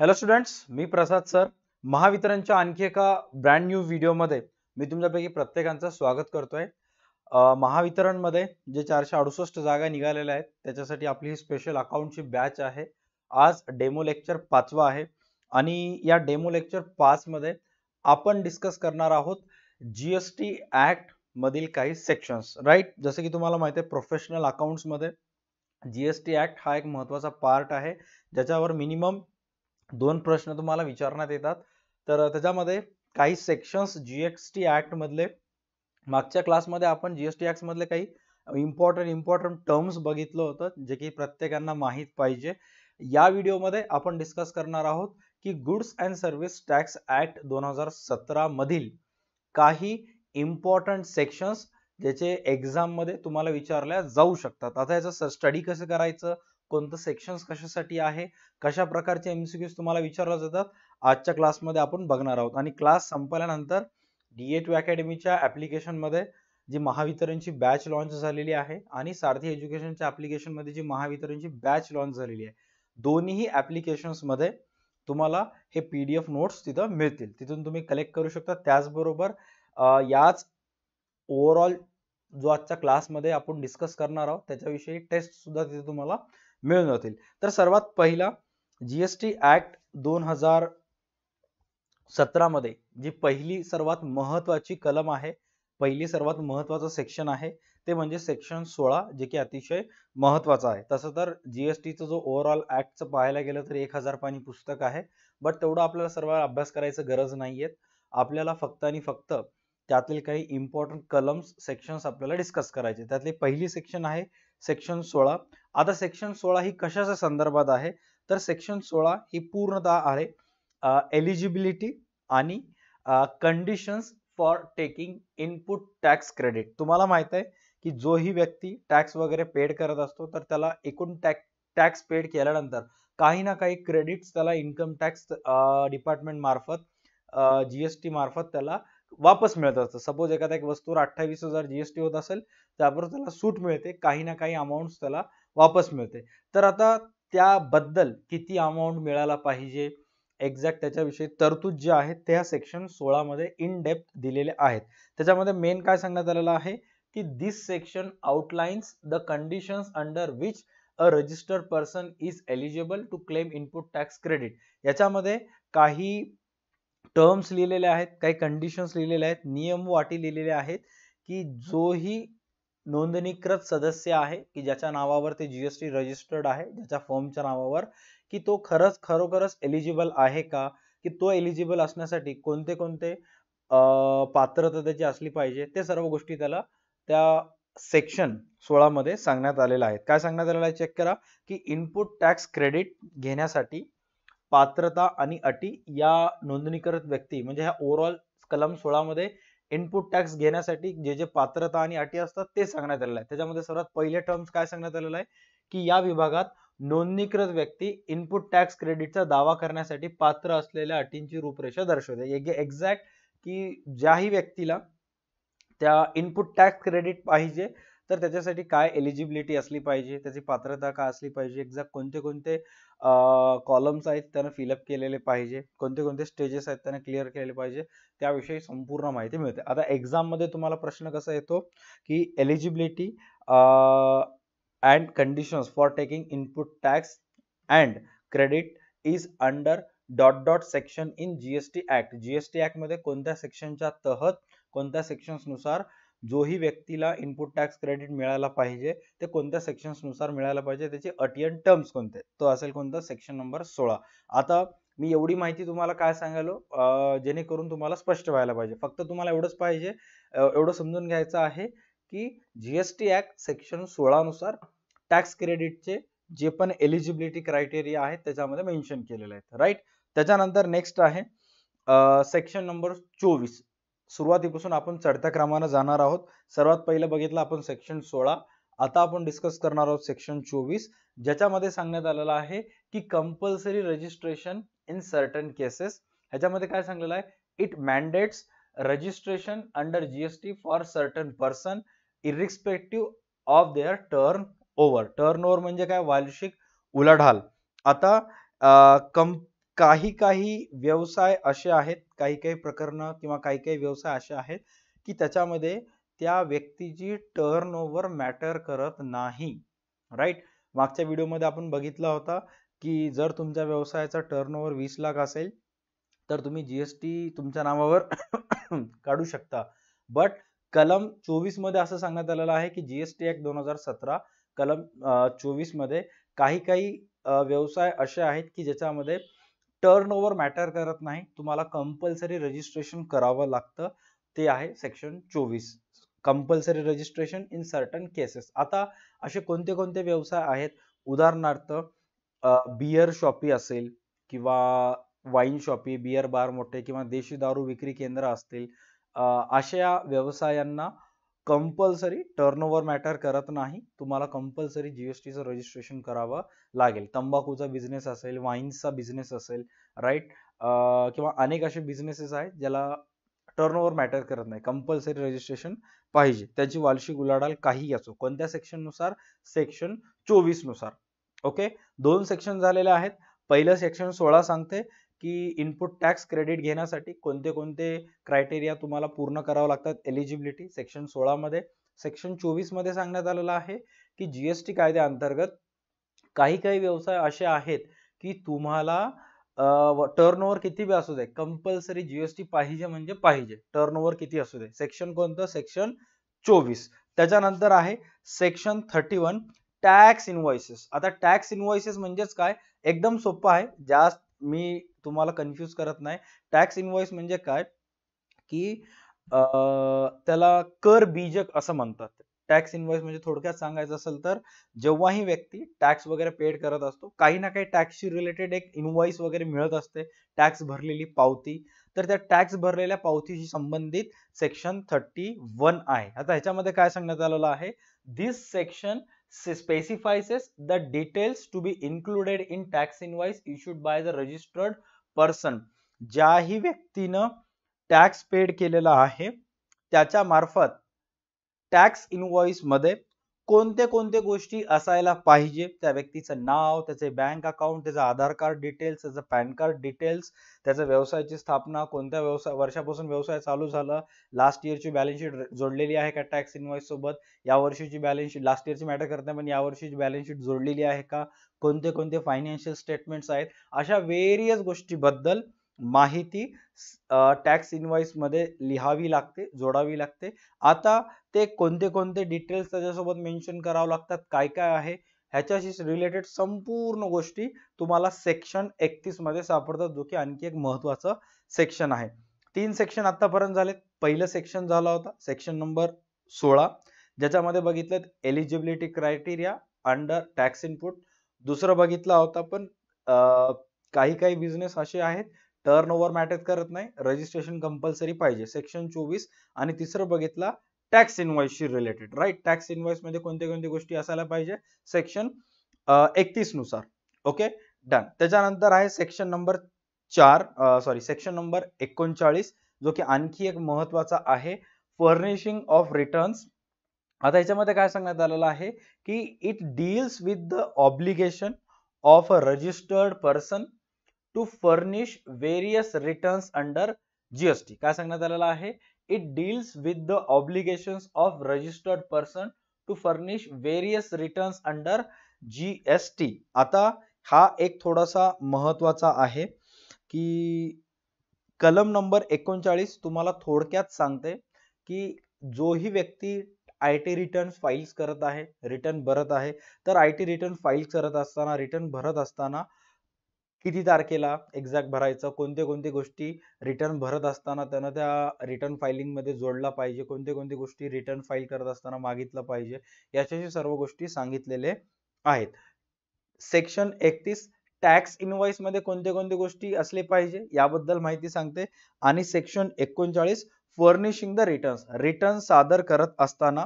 Hello students, मी प्रसाद sir. महावितरणच्या आणखी एका ब्रँड न्यू व्हिडिओमध्ये मी तुमच्यापैकी प्रत्येकांचं स्वागत करतोय. महावितरणमध्ये जे 468 जागा निघालेल्या आहेत त्याच्यासाठी आपली ही स्पेशल अकाउंटची बॅच आहे. आज डेमो लेक्चर 5वा आहे आणि या डेमो लेक्चर 5 मध्ये आपण डिस्कस करणार आहोत जीएसटी ऍक्ट मधील काही सेक्शन्स. राईट, जसं की तुम्हाला माहिती आहे प्रोफेशनल अकाउंट्स मध्ये जीएसटी ऍक्ट हा एक महत्त्वाचा पार्ट आहे ज्याच्यावर मिनिमम 2 प्रश्न तुम्हाला विचारण्यात येतात. तर त्याच्यामध्ये काही सेक्शन्स जीएसटी ऍक्ट मधले मागच्या क्लासमध्ये आपण जीएसटी ऍक्ट मधले काही इम्पॉर्टंट टर्म्स बघितलं होतं जे की प्रत्येकांना माहित पाहिजे. या व्हिडिओमध्ये आपण डिस्कस करणार आहोत की goods and service tax act 2017 मधील काही इम्पॉर्टंट सेक्शन्स ज्याचे एक्झाम मध्ये तुम्हाला विचारल्या जाऊ शकतात. आता याचं स्टडी कसं करायचं, कोणतं सेक्शन्स कशासाठी आहे, कशा प्रकारचे एमसीक्यूज तुम्हाला विचारले जातात, आजच्या क्लासमध्ये आपण बघणार आहोत. आणि क्लास संपल्यानंतर D8 अकॅडमीच्या ऍप्लिकेशन मध्ये जी महावितरणची बॅच लॉन्च झालेली आहे आणि सारथी एज्युकेशनच्या ऍप्लिकेशन मध्ये जी महावितरणची बॅच लॉन्च झालेली आहे, दोन्ही ऍप्लिकेशन्स मध्ये तुम्हाला हे PDF नोट्स तिथं मिळतील, तिथून तुम्ही कलेक्ट करू शकता. त्याचबरोबर याच ओव्हरऑल जो आजच्या क्लासमध्ये आपण डिस्कस करणार आहोत त्याच्याविषयी टेस्ट सुद्धा तिथे तुम्हाला मिळून जातील. तर सर्वात पहिला जीएसटी ऍक्ट 2017 मध्ये जी पहिली सर्वात महत्वाची कलम आहे, पहिली सर्वात महत्वाचं सेक्शन आहे ते म्हणजे सेक्शन 16, जे की अतिशय महत्वाचं आहे. तसं तर जीएसटीचा जो ओव्हरऑल ऍक्टचं पाहायला गेलं तर 1000 पानी पुस्तक आहे, बट तेवढं आपल्याला सर्व अभ्यास करायचं गरज नाहीये. आपल्याला फक्त आणि फक्त त्यातील काही इम्पॉर्टंट कलम्स सेक्शन्स आपल्याला डिस्कस करायचे. त्यातली पहिली सेक्शन आहे सेक्शन 16. आता सेक्शन 16 ही कशाच्या संदर्भात आहे, तर सेक्शन 16 ही पूर्णतः आहे एलिजिबिलिटी आणि conditions for taking input tax credit. तुम्हाला माहित आहे की जो ही व्यक्ती टॅक्स वगैरे पेड करत असतो तर त्याला एकूण टॅक्स पेड केल्यानंतर काही ना काही क्रेडिट्स त्याला इन्कम टॅक्स डिपार्टमेंट मार्फत जीएसटी मार्फत त्याला वापस मिळत असतं. सपोज एखाद्या एक वस्तूवर 28,000 जीएसटी होत असेल, त्यावर त्याला सूट मिळते, काही ना काही अमाऊंट त्याला वापस मिळते. तर आता त्याबद्दल किती अमाऊंट मिळायला पाहिजे, एक्झॅक्ट त्याच्याविषयी तरतूद जे आहेत त्या सेक्शन 16 मध्ये इन डेप्थ दिलेले आहेत. त्याच्यामध्ये मेन काय सांगण्यात आलेलं आहे की this section outlines the conditions under which a registered person is eligible to claim input tax credit. याच्यामध्ये काही टर्म्स लिहिलेले आहेत, काही कंडिशन्स लिहिलेले आहेत, नियम व अटी लिहिलेले आहेत की जोही नोंदणीकृत सदस्य आहे की ज्याच्या नावावर ते जीएसटी रजिस्टर्ड आहे, ज्याच्या फर्मच्या नावावर, की तो खरोखरच एलिजिबल आहे का, की तो एलिजिबल असण्यासाठी कोणते कोणते पात्रता त्याची असली पाहिजे, ते सर्व गोष्टी त्याला त्या सेक्शन 16 मध्ये सांगण्यात आलेलं आहे. काय सांगण्यात आलेलं आहे चेक करा की इनपुट टॅक्स क्रेडिट घेण्यासाठी पात्रता आणि अटी या नोंदणीकृत व्यक्ती म्हणजे ह्या ओव्हरऑल कलम 16 मध्ये इनपुट टॅक्स घेण्यासाठी जे जे पात्रता आणि अटी असतात ते सांगण्यात आलेलं आहे. त्याच्यामध्ये सर्वात पहिले टर्म्स काय सांगण्यात आलेलं आहे की या विभागात नोंदणीकृत व्यक्ती इनपुट टॅक्स क्रेडिटचा दावा करण्यासाठी पात्र असलेल्या अटींची रूपरेषा दर्शवते. एक्झॅक्ट की ज्याही व्यक्तीला त्या इनपुट टॅक्स क्रेडिट पाहिजे तर त्याच्यासाठी काय एलिजिबिलिटी असली पाहिजे, त्याची पात्रता काय असली पाहिजे, एक्झॅक्ट कोणते कोणते कॉलम्स आहेत त्यानं फिलअप केलेले पाहिजे, कोणते कोणते स्टेजेस आहेत त्यानं क्लिअर केले पाहिजे, त्याविषयी संपूर्ण माहिती मिळते. आता एक्झाम मध्ये तुम्हाला प्रश्न कसा येतो की eligibility and conditions for taking input tax and credit is under dot dot section in GST act. GST act मध्ये कोणत्या सेक्शनच्या तहत कोणत्या सेक्शन्स नुसार जोही व्यक्तीला इनपुट टॅक्स क्रेडिट मिळायला पाहिजे ते कोणत्या सेक्शन्स नुसार मिळायला पाहिजे, त्याची अटी आणि टर्म्स कोणते, तो असेल कोणता सेक्शन नंबर 16. आता मी एवढी माहिती तुम्हाला काय सांगालो जेणेकरून तुम्हाला स्पष्ट व्हायला पाहिजे. फक्त तुम्हाला एवढंच पाहिजे, एवढं समजून घ्यायचं आहे की जीएसटी ऍक्ट सेक्शन 16 नुसार टॅक्स क्रेडिटचे जे पण एलिजिबिलिटी क्रायटेरिया आहेत त्याच्यामध्ये मेन्शन केलेले आहेत. राईट, त्याच्यानंतर नेक्स्ट आहे सेक्शन नंबर 24. सुरुवातीपासून आपण चढत्या क्रमाने जाणार आहोत. सर्वात पहिलं बघितलं आपण सेक्शन 16. आता आपण डिस्कस करणार आहोत सेक्शन 24, ज्याच्यामध्ये सांगण्यात आलेलं आहे की compulsory registration in certain cases. ह्याच्यामध्ये काय सांगलेलं आहे, it mandates registration under GST for certain person irrespective of their turnover. Turnover म्हणजे काय, वार्षिक उलाढाल. आता काही काही व्यवसाय असे आहेत, काही काही प्रकरणं किंवा काही काही व्यवसाय असे आहेत की त्याच्यामध्ये त्या व्यक्तीची टर्नओव्हर मॅटर करत नाही. राईट. मागच्या व्हिडिओमध्ये आपण बघितला होता की जर तुमच्या व्यवसायाचा टर्नओव्हर 20 लाख असेल तर तुम्ही जीएसटी तुमच्या नावावर काढू शकता. बट कलम 24 मध्ये असं सांगण्यात आलेलं आहे की जीएसटी ऍक्ट 2017 कलम 24 मध्ये काही काही व्यवसाय असे आहेत की ज्याच्यामध्ये टर्नओव्हर मॅटर करत नाही, तुम्हाला कंपल्सरी रजिस्ट्रेशन करावं लागतं. ते आहे section 24, compulsory registration in certain cases. आता असे कोणते कोणते व्यवसाय आहेत, उदाहरणार्थ बियर शॉपी असेल किंवा वाईन शॉपी, बियर बार मोठे किंवा देशी दारू विक्री केंद्र असतील, अशा व्यवसायांना कंपल्सरी टर्नओव्हर मॅटर करत नाही, तुम्हाला कंपल्सरी जीएसटीचं रजिस्ट्रेशन करावं लागेल. तंबाखूचा बिझनेस असेल, वाईन्सचा बिझनेस असेल, राईट, किंवा अनेक असे बिझनेसेस आहेत ज्याला टर्नओव्हर मॅटर करत नाही, कंपल्सरी रजिस्ट्रेशन पाहिजे. त्याची वार्षिक उलाढाल काही असो. कोणत्या सेक्शन नुसार? सेक्शन 24 नुसार. ओके, 2 सेक्शन झालेले आहेत. पहिलं सेक्शन 16 सांगते की इनपुट टॅक्स क्रेडिट घेण्यासाठी कोणते कोणते क्रायटेरिया तुम्हाला पूर्ण करावं लागतात, एलिजिबिलिटी सेक्शन 16 मध्ये. सेक्शन 24 मध्ये सांगण्यात आलेलं आहे की जीएसटी कायद्याअंतर्गत काही काही व्यवसाय असे आहेत की तुम्हाला टर्नओव्हर किती बी असू दे, कंपल्सरी जीएसटी पाहिजे म्हणजे पाहिजे, टर्नओव्हर किती असू दे. सेक्शन कोणतं? सेक्शन 24. त्याच्यानंतर आहे सेक्शन 31, टॅक्स इनव्हॉइसेस. आता टॅक्स इनव्हॉइसेस म्हणजेच काय? एकदम सोपं आहे, जास्त मी तुम्हाला कन्फ्यूज करत नाही. टॅक्स इनव्हॉइस म्हणजे काय की त्याला कर बीजक असं म्हणतात. टॅक्स इनव्हॉइस म्हणजे थोडक्यात सांगायचं असेल तर जेव्हाही व्यक्ती टॅक्स वगैरे पेड करत असतो, काही ना काही टॅक्सशी रिलेटेड एक इनव्हॉइस वगैरे मिळत असते, टॅक्स भरलेली पावती. तर त्या टॅक्स भरलेल्या पावतीशी संबंधित सेक्शन 31 आहे. आता ह्याच्यामध्ये काय सांगण्यात आलेलं आहे? दिस section specifies the details to be included in tax invoice issued by the registered person. ज्याही व्यक्तीनं टॅक्स पेड केलेला आहे त्याच्या मार्फत टॅक्स इनव्हॉइस मध्ये कोणते कोणते गोष्टी असायला पाहिजे, त्या व्यक्तीचं नाव, त्याचे बँक अकाउंट, त्याचं आधार कार्ड डिटेल्स, त्याचं पॅन कार्ड डिटेल्स, त्याच्या व्यवसायाची स्थापना, कोणत्या वर्षापासून व्यवसाय चालू झाला, लास्ट इयरची बॅलन्स शीट जोडलेली आहे का टॅक्स इनव्हॉइस सोबत, या वर्षीची बॅलन्स शीट, लास्ट इयरची मॅटर करत नाही पण या वर्षीची बॅलन्स शीट जोडलेली आहे का, कोणते कोणते फायनान्शियल स्टेटमेंट्स आहेत, अशा वेरियस गोष्टीबद्दल माहिती टॅक्स इनव्हॉइस मध्ये लिहावी लागते, जोडावी लागते. आता ते कोणते कोणते डिटेल्स त्याच्यासोबत मेन्शन करावं लागतात, काय काय आहे, ह्याच्याशी रिलेटेड संपूर्ण गोष्टी तुम्हाला सेक्शन 31 मध्ये सापडतात, जो की आणखी एक महत्वाचं सेक्शन आहे. 3 सेक्शन आतापर्यंत झालेत. पहिलं सेक्शन झाला होता सेक्शन नंबर 16, ज्याच्यामध्ये बघितलं eligibility criteria under tax input. दुसरं बघितला होता पण काही काही बिझनेस असे आहेत टर्नओव्हर मॅटर करत नाही, रजिस्ट्रेशन कंपल्सरी पाहिजे, सेक्शन 24. आणि तिसरं बघितला टॅक्स इनव्हॉइसशी रिलेटेड, राईट. टॅक्स इनव्हॉइस मध्ये कोणते कोणते गोष्टी असायला पाहिजे, सेक्शन 31 नुसार. Okay, done. त्याच्यानंतर आहे सेक्शन नंबर 39, जो की आणखी एक महत्वाचा आहे, फर्निशिंग ऑफ रिटर्न्स. आता याच्यामध्ये काय सांगण्यात आलेलं आहे की it deals with the obligation of a registered person to furnish various returns under GST. काय सांगण्यात आलेलं आहे? It deals with the obligations of registered person to furnish various returns under GST. आता हा एक थोडासा महत्वाचा आहे की कलम नंबर 39 तुम्हाला थोडक्यात सांगते की जोही व्यक्ती आयटी रिटर्न फाइल्स करत आहे, रिटर्न भरत आहे, तर आयटी रिटर्न फाइल करत असताना, रिटर्न भरत असताना किती तारखेला एक्झॅक्ट भरायचं, कोणते कोणते गोष्टी रिटर्न भरत असताना त्यानं त्या रिटर्न फायलिंग मध्ये जोडला पाहिजे, कोणते कोणते गोष्टी रिटर्न फाईल करत असताना मागितलं पाहिजे, याच्याशी सर्व गोष्टी सांगितलेले आहेत. सेक्शन 31 टॅक्स इनव्हॉइस मध्ये कोणते कोणते गोष्टी असले पाहिजे याबद्दल माहिती सांगते. आणि section 39 furnishing the returns, return सादर करत असताना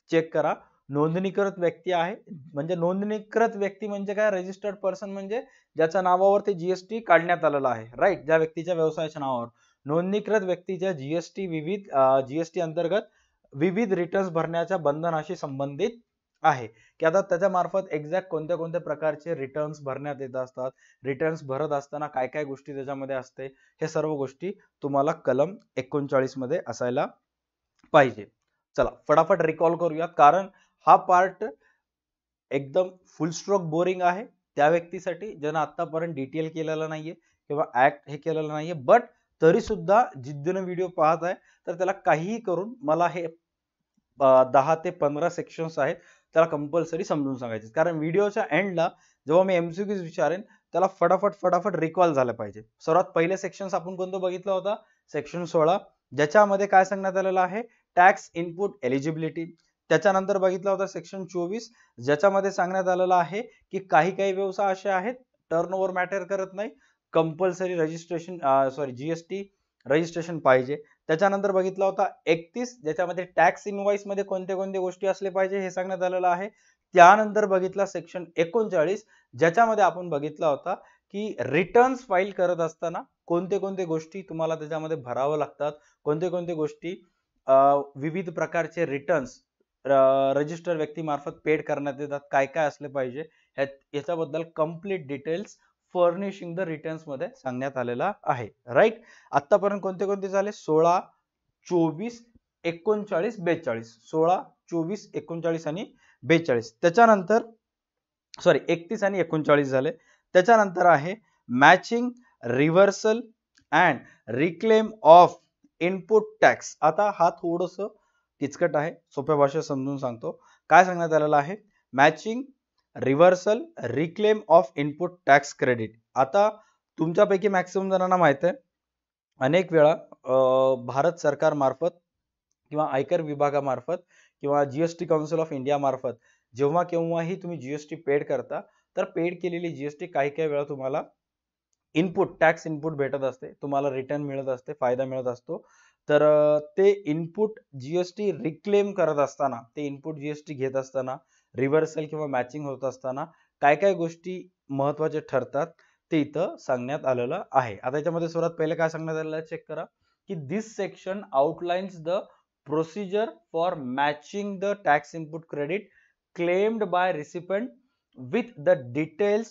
चेक करा नोंदणीकृत व्यक्ती आहे, म्हणजे नोंदणीकृत व्यक्ती म्हणजे काय, रजिस्टर्ड पर्सन म्हणजे ज्याच्या नावावर ते जीएसटी काढण्यात आलेला आहे, राईट, ज्या व्यक्तीच्या व्यवसायाच्या नावावर. नोंदणीकृत व्यक्तीच्या जीएसटी अंतर्गत विविध रिटर्न्स भरण्याच्या बंधनाशी संबंधित आहे की आता त्याच्या मार्फत एक्झॅक्ट कोणत्या कोणत्या प्रकारचे रिटर्न्स भरण्यात येत असतात, रिटर्न्स भरत असताना काय काय गोष्टी त्याच्यामध्ये असते, हे सर्व गोष्टी तुम्हाला कलम 39 मध्ये असायला पाहिजे. चला फटाफट रिकॉल करूयात, कारण हा पार्ट एकदम फुल स्ट्रोक बोरिंग आहे त्या व्यक्तीसाठी ज्यांना आतापर्यंत डिटेल केलेला नाहीये किंवा ऍक्ट हे केलेलं नाहीये, बट तरी सुद्धा जिद्दीने व्हिडिओ पाहत आहे तर त्याला काहीही करून मला हे 10 ते 15 सेक्शन्स आहेत त्याला कंपल्सरी समजून सांगायचे, कारण व्हिडिओच्या एंडला जेव्हा मी एमसीक्यूज विचारेन त्याला फटाफट रिकॉल झालं पाहिजे. सर्वात पहिले सेक्शन्स आपण कोणतं बघितलं होता, सेक्शन 16, ज्याच्यामध्ये काय सांगण्यात आलेलं आहे, टॅक्स इनपुट एलिजिबिलिटी. त्याच्यानंतर बघितला होता सेक्शन 24, ज्याच्यामध्ये सांगण्यात आलेलं आहे की काही व्यवसाय असे आहेत टर्नओव्हर मॅटर करत नाही, कंपल्सरी रजिस्ट्रेशन जीएसटी रजिस्ट्रेशन पाहिजे. त्याच्यानंतर बघितला होता 31, ज्याच्यामध्ये टॅक्स इनवॉइस मध्ये कोणते कोणते गोष्टी असले पाहिजे हे सांगण्यात आलेलं आहे. त्यानंतर बघितला सेक्शन 39, ज्याच्यामध्ये आपण बघितला होता की रिटर्न्स फाईल करत असताना कोणते कोणते गोष्टी तुम्हाला त्याच्यामध्ये भरावं लागतात, कोणते कोणते गोष्टी विविध प्रकारचे रिटर्न्स रजिस्टर व्यक्तीमार्फत पेड करण्यात येतात, काय काय असले पाहिजे याच्याबद्दल complete details furnishing the returns मध्ये सांगण्यात आलेला आहे. राईट, आतापर्यंत कोणते कोणते झाले, 16, 24, 39, 42, 16, 24, 39 आणि 42. त्याच्यानंतर 31 आणि 39 झाले. त्याच्यानंतर आहे matching, reversal and reclaim of input tax. आता हा थोडस किचकट आहे, सोप्या भाषेत समजून सांगतो. काय सांगण्यात आलेलं आहे, matching, reversal, reclaim of input tax credit. आता तुमच्यापैकी मॅक्सिमम जणांना माहित आहे, अनेक वेळा भारत सरकार मार्फत किंवा आयकर विभागामार्फत किंवा जीएसटी काउन्सिल ऑफ इंडिया मार्फत जेव्हा केव्हाही तुम्ही जीएसटी पेड करता तर पेड केलेली जीएसटी काही वेळा तुम्हाला इनपुट टॅक्स इनपुट भेटत असते, तुम्हाला रिटर्न मिळत असते, फायदा मिळत असतो. तर ते इनपुट जीएसटी रिक्लेम करत असताना, ते इनपुट जीएसटी घेत असताना, रिव्हर्सल किंवा मॅचिंग होत असताना काय गोष्टी महत्वाचे ठरतात ते इथं सांगण्यात आलेलं आहे. आता याच्यामध्ये सर्वात पहिले काय सांगण्यात आलेलं आहे, चेक करा की this section outlines the procedure for matching the tax input credit claimed by recipient with the details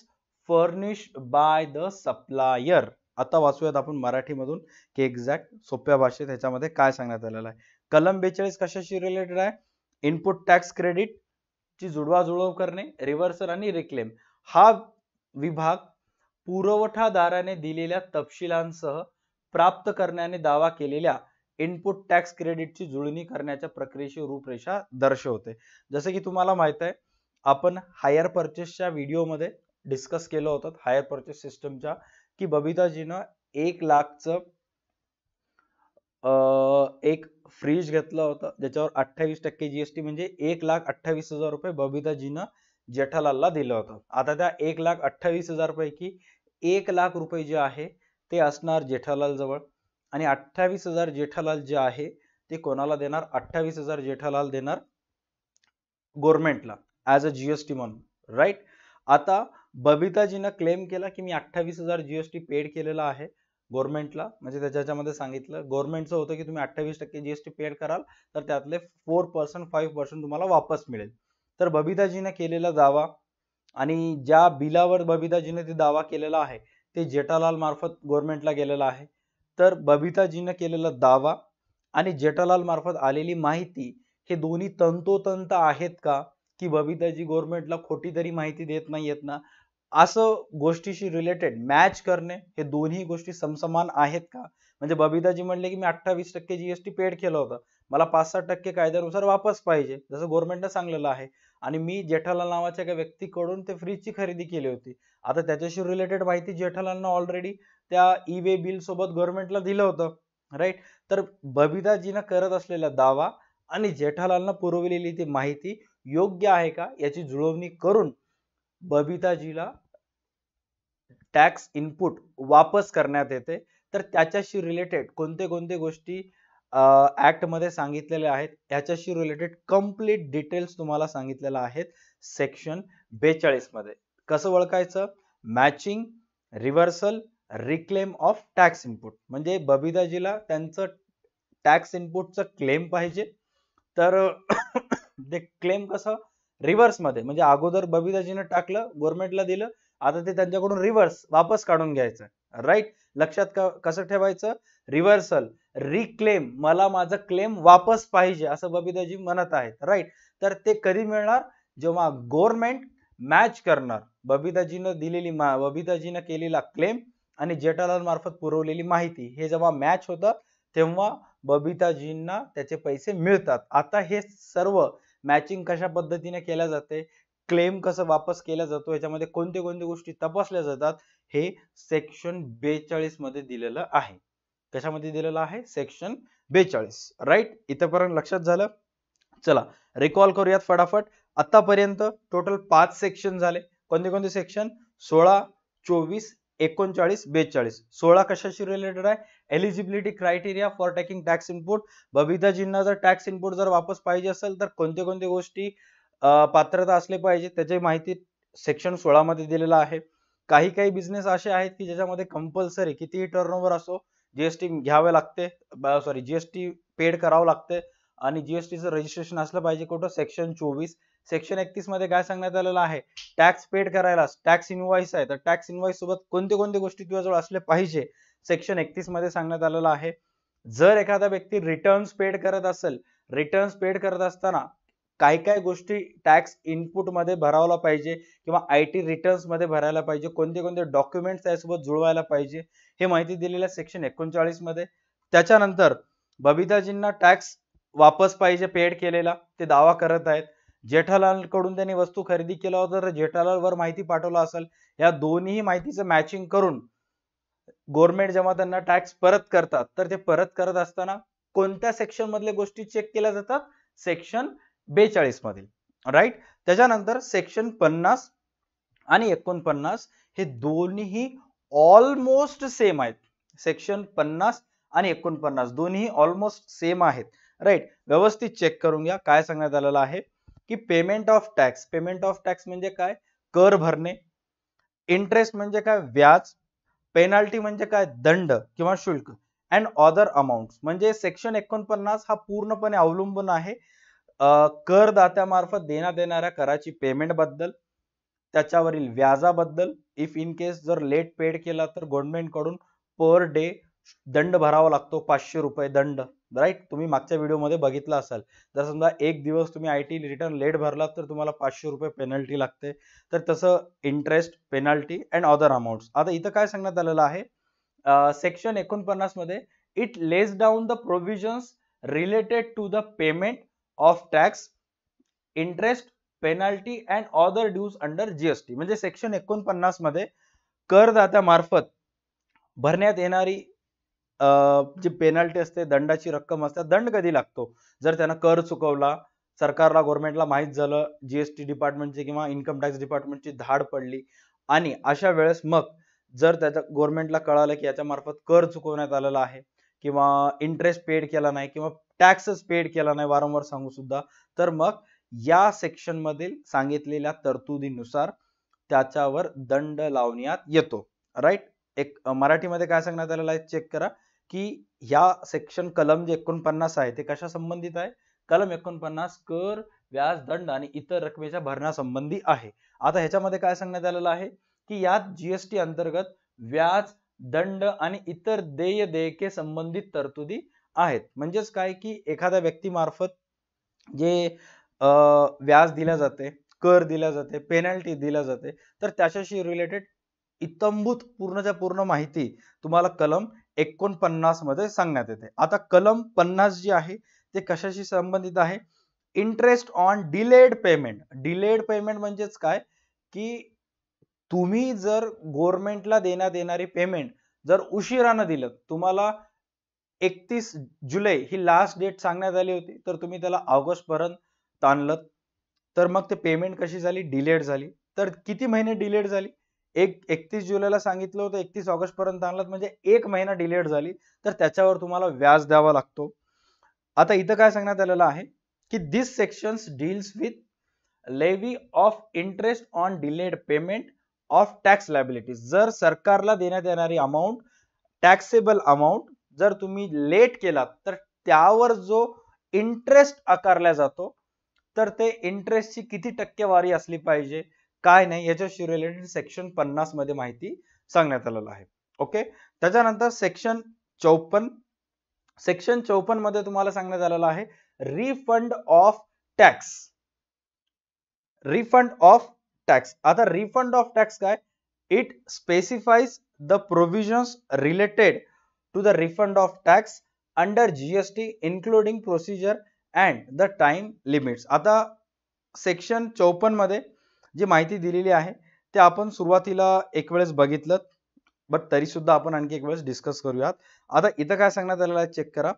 furnished by the supplier. आता वाचूयात आपण मराठीमधून की एक्झॅक्ट सोप्या भाषेत ह्याच्यामध्ये काय सांगण्यात आलेलं आहे. कलम 42 कशाशी रिलेटेड आहे, इनपुट टॅक्स क्रेडिट ची जुळवाजुळव करणे, रिव्हर्सल आणि रिक्लेम. हा विभाग पुरवठादाराने दिलेल्या तपशिलांसह प्राप्त करण्याने दावा केलेल्या इनपुट टॅक्स क्रेडिटची जुळणी करण्याच्या प्रक्रियेची रूपरेषा दर्शवते. जसं की तुम्हाला माहित आहे, आपण हायर परचेसच्या व्हिडिओमध्ये डिस्कस केलं होतं हायर परचेस सिस्टमच्या, की बबिताजीनं 1 लाखचं एक फ्रीज घेतलं होतं ज्याच्यावर 28% जीएसटी म्हणजे 1,28,000 रुपये बबिताजीनं जेठालालला दिलं होतं. आता त्या 1,28,000 पैकी 1 लाख रुपये जे आहे ते असणार जेठालाल जवळ आणि 28,000 जेठालाल जे आहे ते कोणाला देणार, 28,000 जेठालाल देणार गव्हर्नमेंटला ऍज अ जीएसटी म्हणून. राईट, आता बबिताजीनं क्लेम केला की मी 28,000 जीएसटी पेड केलेला आहे गव्हर्नमेंटला, म्हणजे त्याच्यामध्ये सांगितलं गव्हर्नमेंटचं होतं की तुम्ही 28% जीएसटी पेड कराल तर त्यातले 4% 5% तुम्हाला वापस मिळेल. तर बबिताजीनं केलेला दावा आणि ज्या बिलावर बबिताजीने ते दावा केलेला आहे ते जेठालाल मार्फत गव्हर्नमेंटला गेलेला आहे. तर बबिताजीनं केलेला दावा आणि जेठालाल मार्फत आलेली माहिती हे दोन्ही तंतोतंत आहेत का, की बबिताजी गव्हर्नमेंटला खोटी तरी माहिती देत नाहीयेत ना, असं गोष्टीशी रिलेटेड मॅच करणे, हे दोन्ही गोष्टी समसमान आहेत का. म्हणजे बबिताजी म्हणले की मी 28% जीएसटी पेड केलं होतं, मला 5-6% कायद्यानुसार वापस पाहिजे जसं गव्हर्नमेंटने सांगलेलं आहे, आणि मी जेठालाल नावाच्या एका व्यक्तीकडून ते फ्रीजची खरेदी केली होती. आता त्याच्याशी रिलेटेड माहिती जेठालालनं ऑलरेडी त्या ई वे बिल सोबत गव्हर्नमेंटला दिलं होतं. राईट, तर बबिताजीनं करत असलेला दावा आणि जेठालालनं पुरवलेली ती माहिती योग्य आहे का याची जुळवणी करून बबिताजीला टॅक्स इनपुट वापस करण्यात येते. तर त्याच्याशी रिलेटेड कोणते कोणते गोष्टी ऍक्ट मध्ये सांगितलेल्या आहेत याच्याशी रिलेटेड कंप्लीट डिटेल्स तुम्हाला सांगितलेल्या आहेत सेक्शन 42 मध्ये. कसं ओळखायचं, matching, reversal, reclaim of tax input. म्हणजे बबिताजीला त्यांचं टॅक्स इनपुटचं क्लेम पाहिजे, तर ते क्लेम कसं रिव्हर्स मध्ये, म्हणजे अगोदर बबिताजीने टाकलं, गव्हर्नमेंटला दिलं, आता ते त्यांच्याकडून रिव्हर्स वापस काढून घ्यायचं. राईट, लक्षात कसं ठेवायचं? रिव्हर्सल, रिक्लेम, मला माझं क्लेम वापस पाहिजे असं बबिताजी म्हणत आहेत. राईट, तर ते कधी मिळणार? जेव्हा गव्हर्नमेंट मॅच करणार बबिताजीनं केलेला क्लेम आणि जेठालाल मार्फत पुरवलेली माहिती, हे जेव्हा मॅच होतं तेव्हा बबिताजींना त्याचे पैसे मिळतात. आता हे सर्व मॅचिंग कशा पद्धतीने केल्या जाते, क्लेम कसं वापस केला जातो, याच्यामध्ये कोणते कोणते गोष्टी तपासल्या जातात, हे सेक्शन 42 मध्ये दिलेलं आहे. कशामध्ये दिलेलं आहे? सेक्शन 42. राईट, इथपर्यंत लक्षात झालं? चला रिकॉल करूयात फटाफट. आतापर्यंत टोटल 5 सेक्शन झाले. कोणते कोणते सेक्शन? 16, 24, 39, 42. 16 कशाशी रिलेटेड आहे? Eligibility criteria for taking tax input. बबिताजींना जर टॅक्स इनपुट जर वापस पाहिजे असेल तर कोणते कोणते गोष्टी पात्रता असले पाहिजे त्याची माहिती सेक्शन 16 मध्ये दिलेला आहे. काही काही बिझनेस असे आहेत की ज्याच्यामध्ये कंपल्सरी कितीही टर्नओव्हर असो जीएसटी घ्यावे लागते, जीएसटी पेड करावं लागते आणि जीएसटीचं रजिस्ट्रेशन असलं पाहिजे. कुठं? सेक्शन 24. सेक्शन 31 मध्ये काय सांगण्यात आलेलं आहे? टॅक्स पेड करायला टॅक्स इनवॉइस आहे तर टॅक्स इनवॉइस सोबत कोणते कोणते गोष्टी तुझ्याजवळ असले पाहिजे सेक्शन 31 मध्ये सांगण्यात आलेलं आहे. जर एखादा व्यक्ती रिटर्न्स पेड करत असेल, रिटर्न्स पेड करत असताना काय काय गोष्टी टॅक्स इनपुट मध्ये भरावला पाहिजे किंवा आयटी रिटर्न्स मध्ये भरायला पाहिजे, कोणते कोणते डॉक्युमेंट्स त्यासोबत जुळवायला पाहिजे, हे माहिती दिलेल्या सेक्शन 39 मध्ये. त्याच्यानंतर बबिताजींना टॅक्स वापस पाहिजे पेड केलेला, ते दावा करत आहेत. जेठालाल कडून त्यांनी वस्तू खरेदी केला होता तर जेठालाल वर माहिती पाठवला असेल, या दोन्ही माहितीचं मॅचिंग करून गव्हर्नमेंट जेव्हा त्यांना टॅक्स परत करतात तर ते परत करत असताना कोणत्या सेक्शन मधल्या गोष्टी चेक केल्या जातात? सेक्शन 42 मध्ये. राईट, त्याच्यानंतर सेक्शन 50 आणि 49 हे दोन्ही ऑलमोस्ट सेम आहेत. सेक्शन 50 आणि 49 दोन्ही ऑलमोस्ट सेम आहेत. राईट, व्यवस्थित चेक करून घ्या. काय सांगण्यात आलेलं आहे की payment of tax, payment of tax म्हणजे काय? कर भरणे. इंटरेस्ट म्हणजे काय? व्याज. पेनल्टी म्हणजे काय? दंड किंवा शुल्क. अँड अदर अमाउंट म्हणजे सेक्शन 49 हा पूर्णपणे अवलंबून आहे करदात्यामार्फत देण्यात येणाऱ्या कराची पेमेंट बद्दल, त्याच्यावरील व्याजाबद्दल. इफ इन केस जर लेट पेड केला तर गव्हर्नमेंट कडून पर डे दंड भरावा लागतो, 500 रुपये दंड. राईट, तुम्ही मागच्या व्हिडिओमध्ये बघितला असाल. जर समजा एक दिवस तुम्ही आयटी रिटर्न लेट भरलात तर तुम्हाला 500 रुपये पेनल्टी लागते. तर तसं interest, penalty and other amounts. आता इथं काय सांगण्यात आलेलं आहे सेक्शन 49 मध्ये, it lays down the provisions related to the payment of tax, interest, penalty and other dues under GST. म्हणजे सेक्शन 49 मध्ये करदात्यामार्फत भरण्यात येणारी जी पेनल्टी असते, दंडाची रक्कम असते, दंड कधी लागतो? जर त्यानं कर चुकवला, सरकारला गव्हर्नमेंटला माहित झालं, जीएसटी डिपार्टमेंटची किंवा इन्कम टॅक्स डिपार्टमेंटची धाड पडली आणि अशा वेळेस मग जर त्याच्या गव्हर्नमेंटला कळालं की याच्या मार्फत कर चुकवण्यात आलेला आहे किंवा इंटरेस्ट पेड केला नाही किंवा टॅक्सच पेड केला नाही, वारंवार सांगू सुद्धा, तर मग या सेक्शन मधील सांगितलेल्या तरतुदीनुसार त्याच्यावर दंड लावण्यात येतो. राईट, एक मराठीमध्ये काय सांगण्यात आलेलं आहे चेक करा की ह्या सेक्शन कलम जे 49 आहे ते कशा संबंधित आहे? कलम 49 कर, व्याज, दंड आणि इतर रकमेच्या भरण्यासंबंधी आहे. आता ह्याच्यामध्ये काय सांगण्यात आलेलं आहे की यात जीएसटी अंतर्गत व्याज, दंड आणि इतर देय देयके संबंधित तरतुदी आहेत. म्हणजेच काय की एखाद्या व्यक्तीमार्फत जे व्याज दिल्या जाते, कर दिल्या जाते, पेनल्टी दिल्या जाते, तर त्याच्याशी रिलेटेड इत्थंभूत पूर्णच्या पूर्ण माहिती तुम्हाला कलम 49 मध्ये सांगण्यात येते. आता कलम 50 जी आहे ते कशाशी संबंधित आहे? Interest on delayed payment. Delayed payment म्हणजेच काय की तुम्ही जर गव्हर्नमेंटला देण्यात येणारी पेमेंट जर उशिराने दिलं, तुम्हाला 31 जुलै ही लास्ट डेट सांगण्यात आली होती तर तुम्ही त्याला ऑगस्ट पर्यंत ताणलं, तर मग ते पेमेंट कशी झाली? डिलेड झाली. तर किती महिने डिलेड झाली? 31 जुलैला सांगितलं होतं, 31 ऑगस्ट पर्यंत आणलं म्हणजे 1 महिना डिलेड झाली, तर त्याच्यावर तुम्हाला व्याज द्यावा लागतो. आता इथं काय सांगण्यात आलेलं आहे की this sections deals with levy of interest on delayed payment of tax liabilities. जर सरकारला देण्यात येणारी अमाऊंट, टॅक्सेबल अमाऊंट जर तुम्ही लेट केलात तर त्यावर जो इंटरेस्ट आकारला जातो तर ते इंटरेस्टची किती टक्केवारी असली पाहिजे, काय नाही, याच्याशी रिलेटेड सेक्शन 50 मध्ये माहिती सांगण्यात आलेलं आहे. ओके. त्याच्यानंतर सेक्शन 54. सेक्शन 54 मध्ये तुम्हाला सांगण्यात आलेलं आहे refund of tax. Refund of tax. आता रिफंड ऑफ टॅक्स काय? It specifies the provisions related to the refund of tax under GST including procedure and the time limits. आता सेक्शन 54 मध्ये जी माहिती दिलेली आहे ते आपण सुरुवातीला एक वेळेस बघितलं, बट तरी सुद्धा आपण आणखी एक वेळेस डिस्कस करूयात. आता इथं काय सांगण्यात आलेलं आहे चेक करा.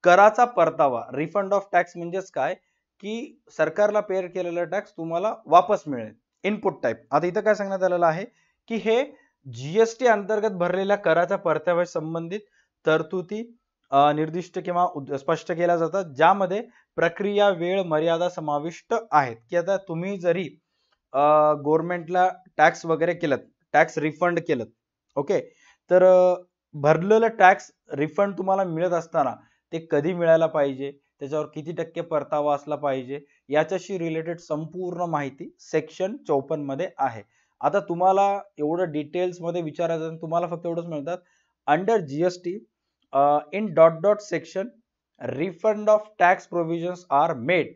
कराचा परतावा, रिफंड ऑफ टॅक्स म्हणजेच काय की सरकारला पेअर केलेला टॅक्स तुम्हाला वापस मिळेल, इनपुट टाइप. आता इथं काय सांगण्यात आलेलं आहे की हे जीएसटी अंतर्गत भरलेल्या कराच्या परताव्या संबंधित तरतुदी निर्दिष्ट किंवा स्पष्ट केल्या जातात, ज्यामध्ये प्रक्रिया, वेळ, मर्यादा समाविष्ट आहेत. की आता तुम्ही जरी गव्हर्नमेंटला टॅक्स वगैरे केलं, टॅक्स रिफंड केलं, ओके, तर भरलेलं टॅक्स रिफंड तुम्हाला मिळत असताना ते कधी मिळायला पाहिजे, त्याच्यावर किती टक्के परतावा असला पाहिजे, याच्याशी रिलेटेड संपूर्ण माहिती सेक्शन 54 मध्ये आहे. आता तुम्हाला एवढं डिटेल्स मध्ये विचारायचं, तुम्हाला फक्त एवढंच म्हणतात under GST in dot dot section refund of tax provisions are made.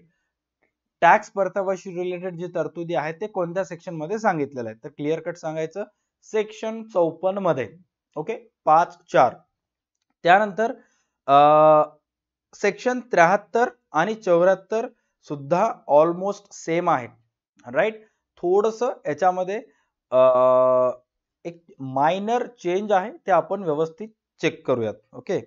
Tax परताव्याशी रिलेटेड जे तरतुदी आहेत ते कोणत्या सेक्शन मध्ये सांगितलेलं आहे, तर क्लिअर कट सांगायचं सेक्शन 54 मध्ये. ओके, 5-4. त्यानंतर सेक्शन 73 आणि 74 सुद्धा ऑलमोस्ट सेम आहेत, राईट. थोडस याच्यामध्ये एक मायनर चेंज आहे, ते आपण व्यवस्थित चेक करूयात. Okay.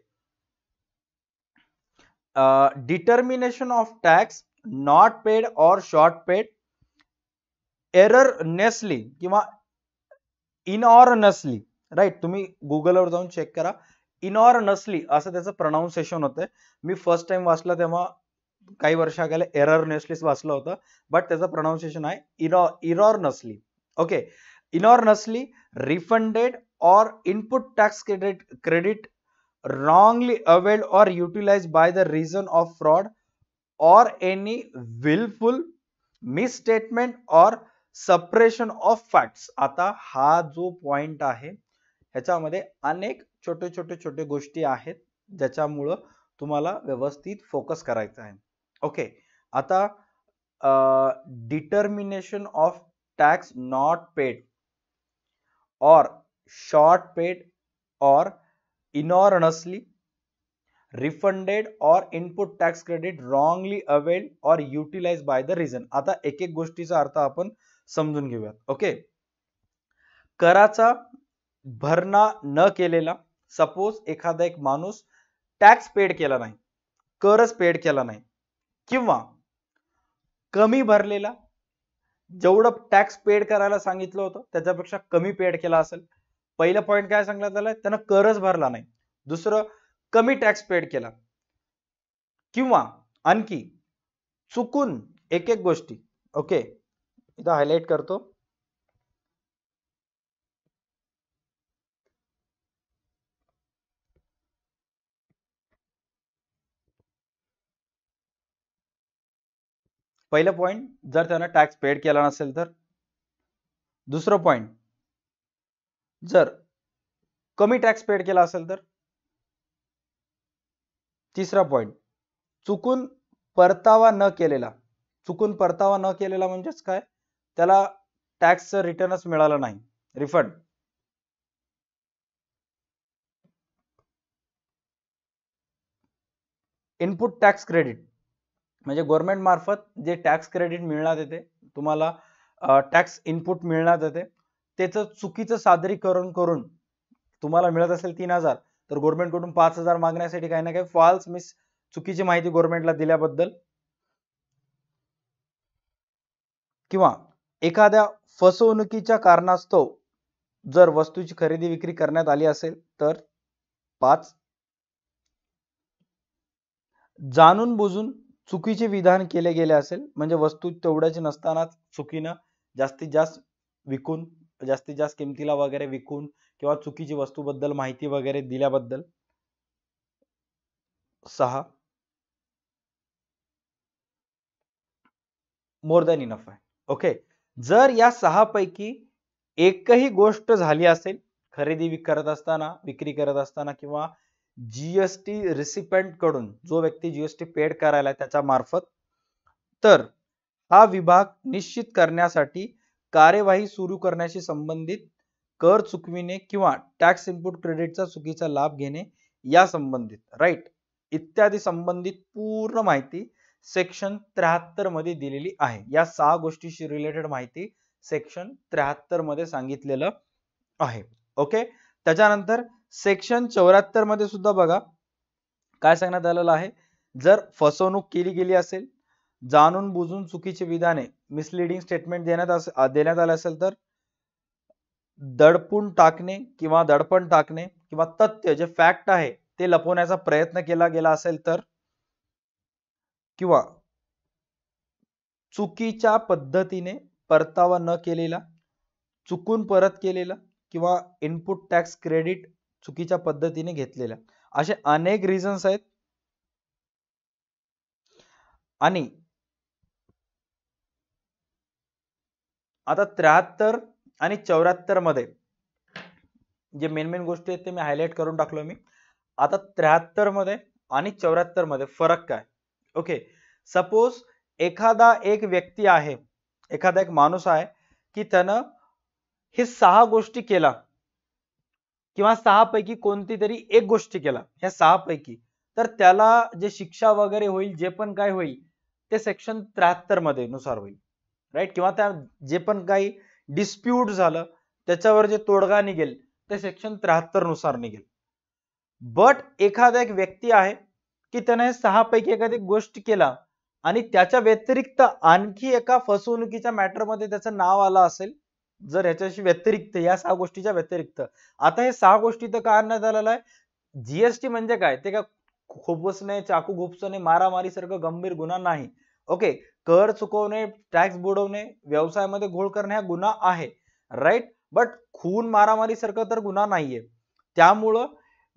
Determination of tax not paid और शॉर्ट पेड एररनेसली किंवा इनऑर्नसली, राईट. तुम्ही गुगलवर जाऊन चेक करा, इनऑर्नसली असं त्याचं प्रोनाउन्सिएशन होतं. मी फर्स्ट टाइम वाचला तेव्हा काही वर्षाखाली एररनेसली वाचलं होतं, बट त्याचं प्रोनाउन्सिएशन आहे इरॉर्नसली. ओके. इनऑर्नसली रिफंडेड और input tax credit wrongly availed or utilized by the reason of fraud or any willful misstatement or suppression of facts. आता हा जो पॉइंट आहे ह्याच्यामध्ये अनेक छोटे छोटे छोटे गोष्टी आहेत ज्याच्यामुळं तुम्हाला व्यवस्थित फोकस करायचा आहे. ओके. आता determination of tax not paid or short paid or inornously refunded or input tax credit wrongly availed or utilized by the reason. आता एक एक गोष्टीचा अर्थ आपण समजून घेऊयात. ओके. कराचा भरणा न केलेला, सपोज एखादा एक माणूस टॅक्स पेड केला नाही, करच पेड केला नाही, किंवा कमी भरलेला, जेवढं टॅक्स पेड करायला सांगितलं होतं त्याच्यापेक्षा कमी पेड केला असेल. पहिलं पॉइंट काय सांगण्यात आलंय, त्यानं करच भरला नाही. दुसरं, कमी टॅक्स पेड केला, किंवा आणखी चुकून एक एक गोष्टी. ओके, इथं हायलाइट करतो. पहिलं पॉइंट, जर त्यानं टॅक्स पेड केला नसेल तर. दुसरं पॉइंट, जर कमी टॅक्स पेड केला असेल तर. तिसरा पॉइंट, चुकून परतावा न केलेला. चुकून परतावा न केलेला म्हणजेच काय, त्याला टॅक्सचं रिटर्नच मिळालं नाही, रिफंड. इनपुट टॅक्स क्रेडिट म्हणजे गव्हर्नमेंट मार्फत जे टॅक्स क्रेडिट मिळण्यात येते तुम्हाला, टॅक्स इनपुट मिळण्यात येते, त्याचं चुकीचं सादरीकरण करून तुम्हाला मिळत असेल 3000, तर गव्हर्नमेंट कडून 5000 मागण्यासाठी काही ना काही फॉल्स चुकीची माहिती गव्हर्नमेंटला दिल्याबद्दल, किंवा एखाद्या फसवणुकीच्या कारणास्तव जर वस्तूची खरेदी विक्री करण्यात आली असेल तर 5. जाणून बुजून चुकीचे विधान केले गेले असेल, म्हणजे वस्तू तेवढ्याची नसताना चुकीनं जास्तीत जास्त विकून, जास्तीत जास्त किमतीला वगैरे विकून, किंवा चुकीची वस्तूबद्दल माहिती वगैरे दिल्याबद्दल. 6. मोर दॅन इनफ आहे. ओके, जर या 6 पैकी एकही गोष्ट झाली असेल, खरेदी करत असताना, विक्री करत असताना किंवा जीएसटी रिसिपेंट कडून, जो व्यक्ती जीएसटी पेड करायला त्याच्या मार्फत, तर हा विभाग निश्चित करण्यासाठी कार्यवाही सुरू करण्याशी संबंधित कर चुकविणे किंवा टॅक्स इनपुट क्रेडिटचा चुकीचा लाभ घेणे या संबंधित राईट इत्यादी संबंधित पूर्ण माहिती सेक्शन 73 मध्ये दिलेली आहे. या 6 गोष्टीशी रिलेटेड माहिती सेक्शन 73 मध्ये सांगितलेलं आहे. ओके, त्याच्यानंतर सेक्शन 74 मध्ये सुद्धा बघा काय सांगण्यात आलेलं आहे. जर फसवणूक केली गेली असेल, जाणून बुजून चुकीचे विधाने मिसलिडिंग स्टेटमेंट देण्यात आले असेल तर दडपून टाकणे किंवा दडपण टाकणे किंवा तथ्य जे फॅक्ट आहे ते लपवण्याचा प्रयत्न केला गेला असेल तर, किंवा चुकीच्या पद्धतीने परतावा न केलेला, चुकून परत केलेला किंवा इनपुट टॅक्स क्रेडिट चुकीच्या पद्धतीने घेतलेला, असे अनेक रिझन्स आहेत. आणि आता 73 आणि 74 मध्ये जे मेन गोष्टी आहेत ते मी हायलाइट करून टाकलो मी. आता 73 मध्ये आणि 74 मध्ये फरक काय? ओके, सपोज एखादा एक व्यक्ती आहे, एखादा एक माणूस आहे की त्यानं हे 6 गोष्टी केला किंवा 6 पैकी कोणती तरी एक गोष्टी केला, ह्या 6 पैकी, तर त्याला जे शिक्षा वगैरे होईल, जे पण काय होईल ते सेक्शन 73 मध्ये नुसार होईल, राईट. किंवा त्या जे पण काही डिस्प्यूट झालं त्याच्यावर जे तोडगा निघेल ते सेक्शन 73 नुसार निघेल. बट एखादा एक व्यक्ती आहे की त्याने 6 पैकी एखादी गोष्ट केला आणि त्याच्या व्यतिरिक्त आणखी एका फसवणुकीच्या मॅटर मध्ये त्याचं नाव आलं असेल, जर ह्याच्याशी व्यतिरिक्त, या 6 गोष्टीच्या व्यतिरिक्त, आता हे 6 गोष्टी तर काय आणण्यात आलेलं आहे, जीएसटी म्हणजे काय, ते का खुपसणे, चाकू घुपसणे, मारामारी सारखं गंभीर गुन्हा नाही. ओके, कर चुकवणे, टॅक्स बुडवणे, व्यवसायामध्ये घोळ करणे हा गुन्हा आहे, राईट. बट खून मारामारी सारखं तर गुन्हा नाहीये. त्यामुळं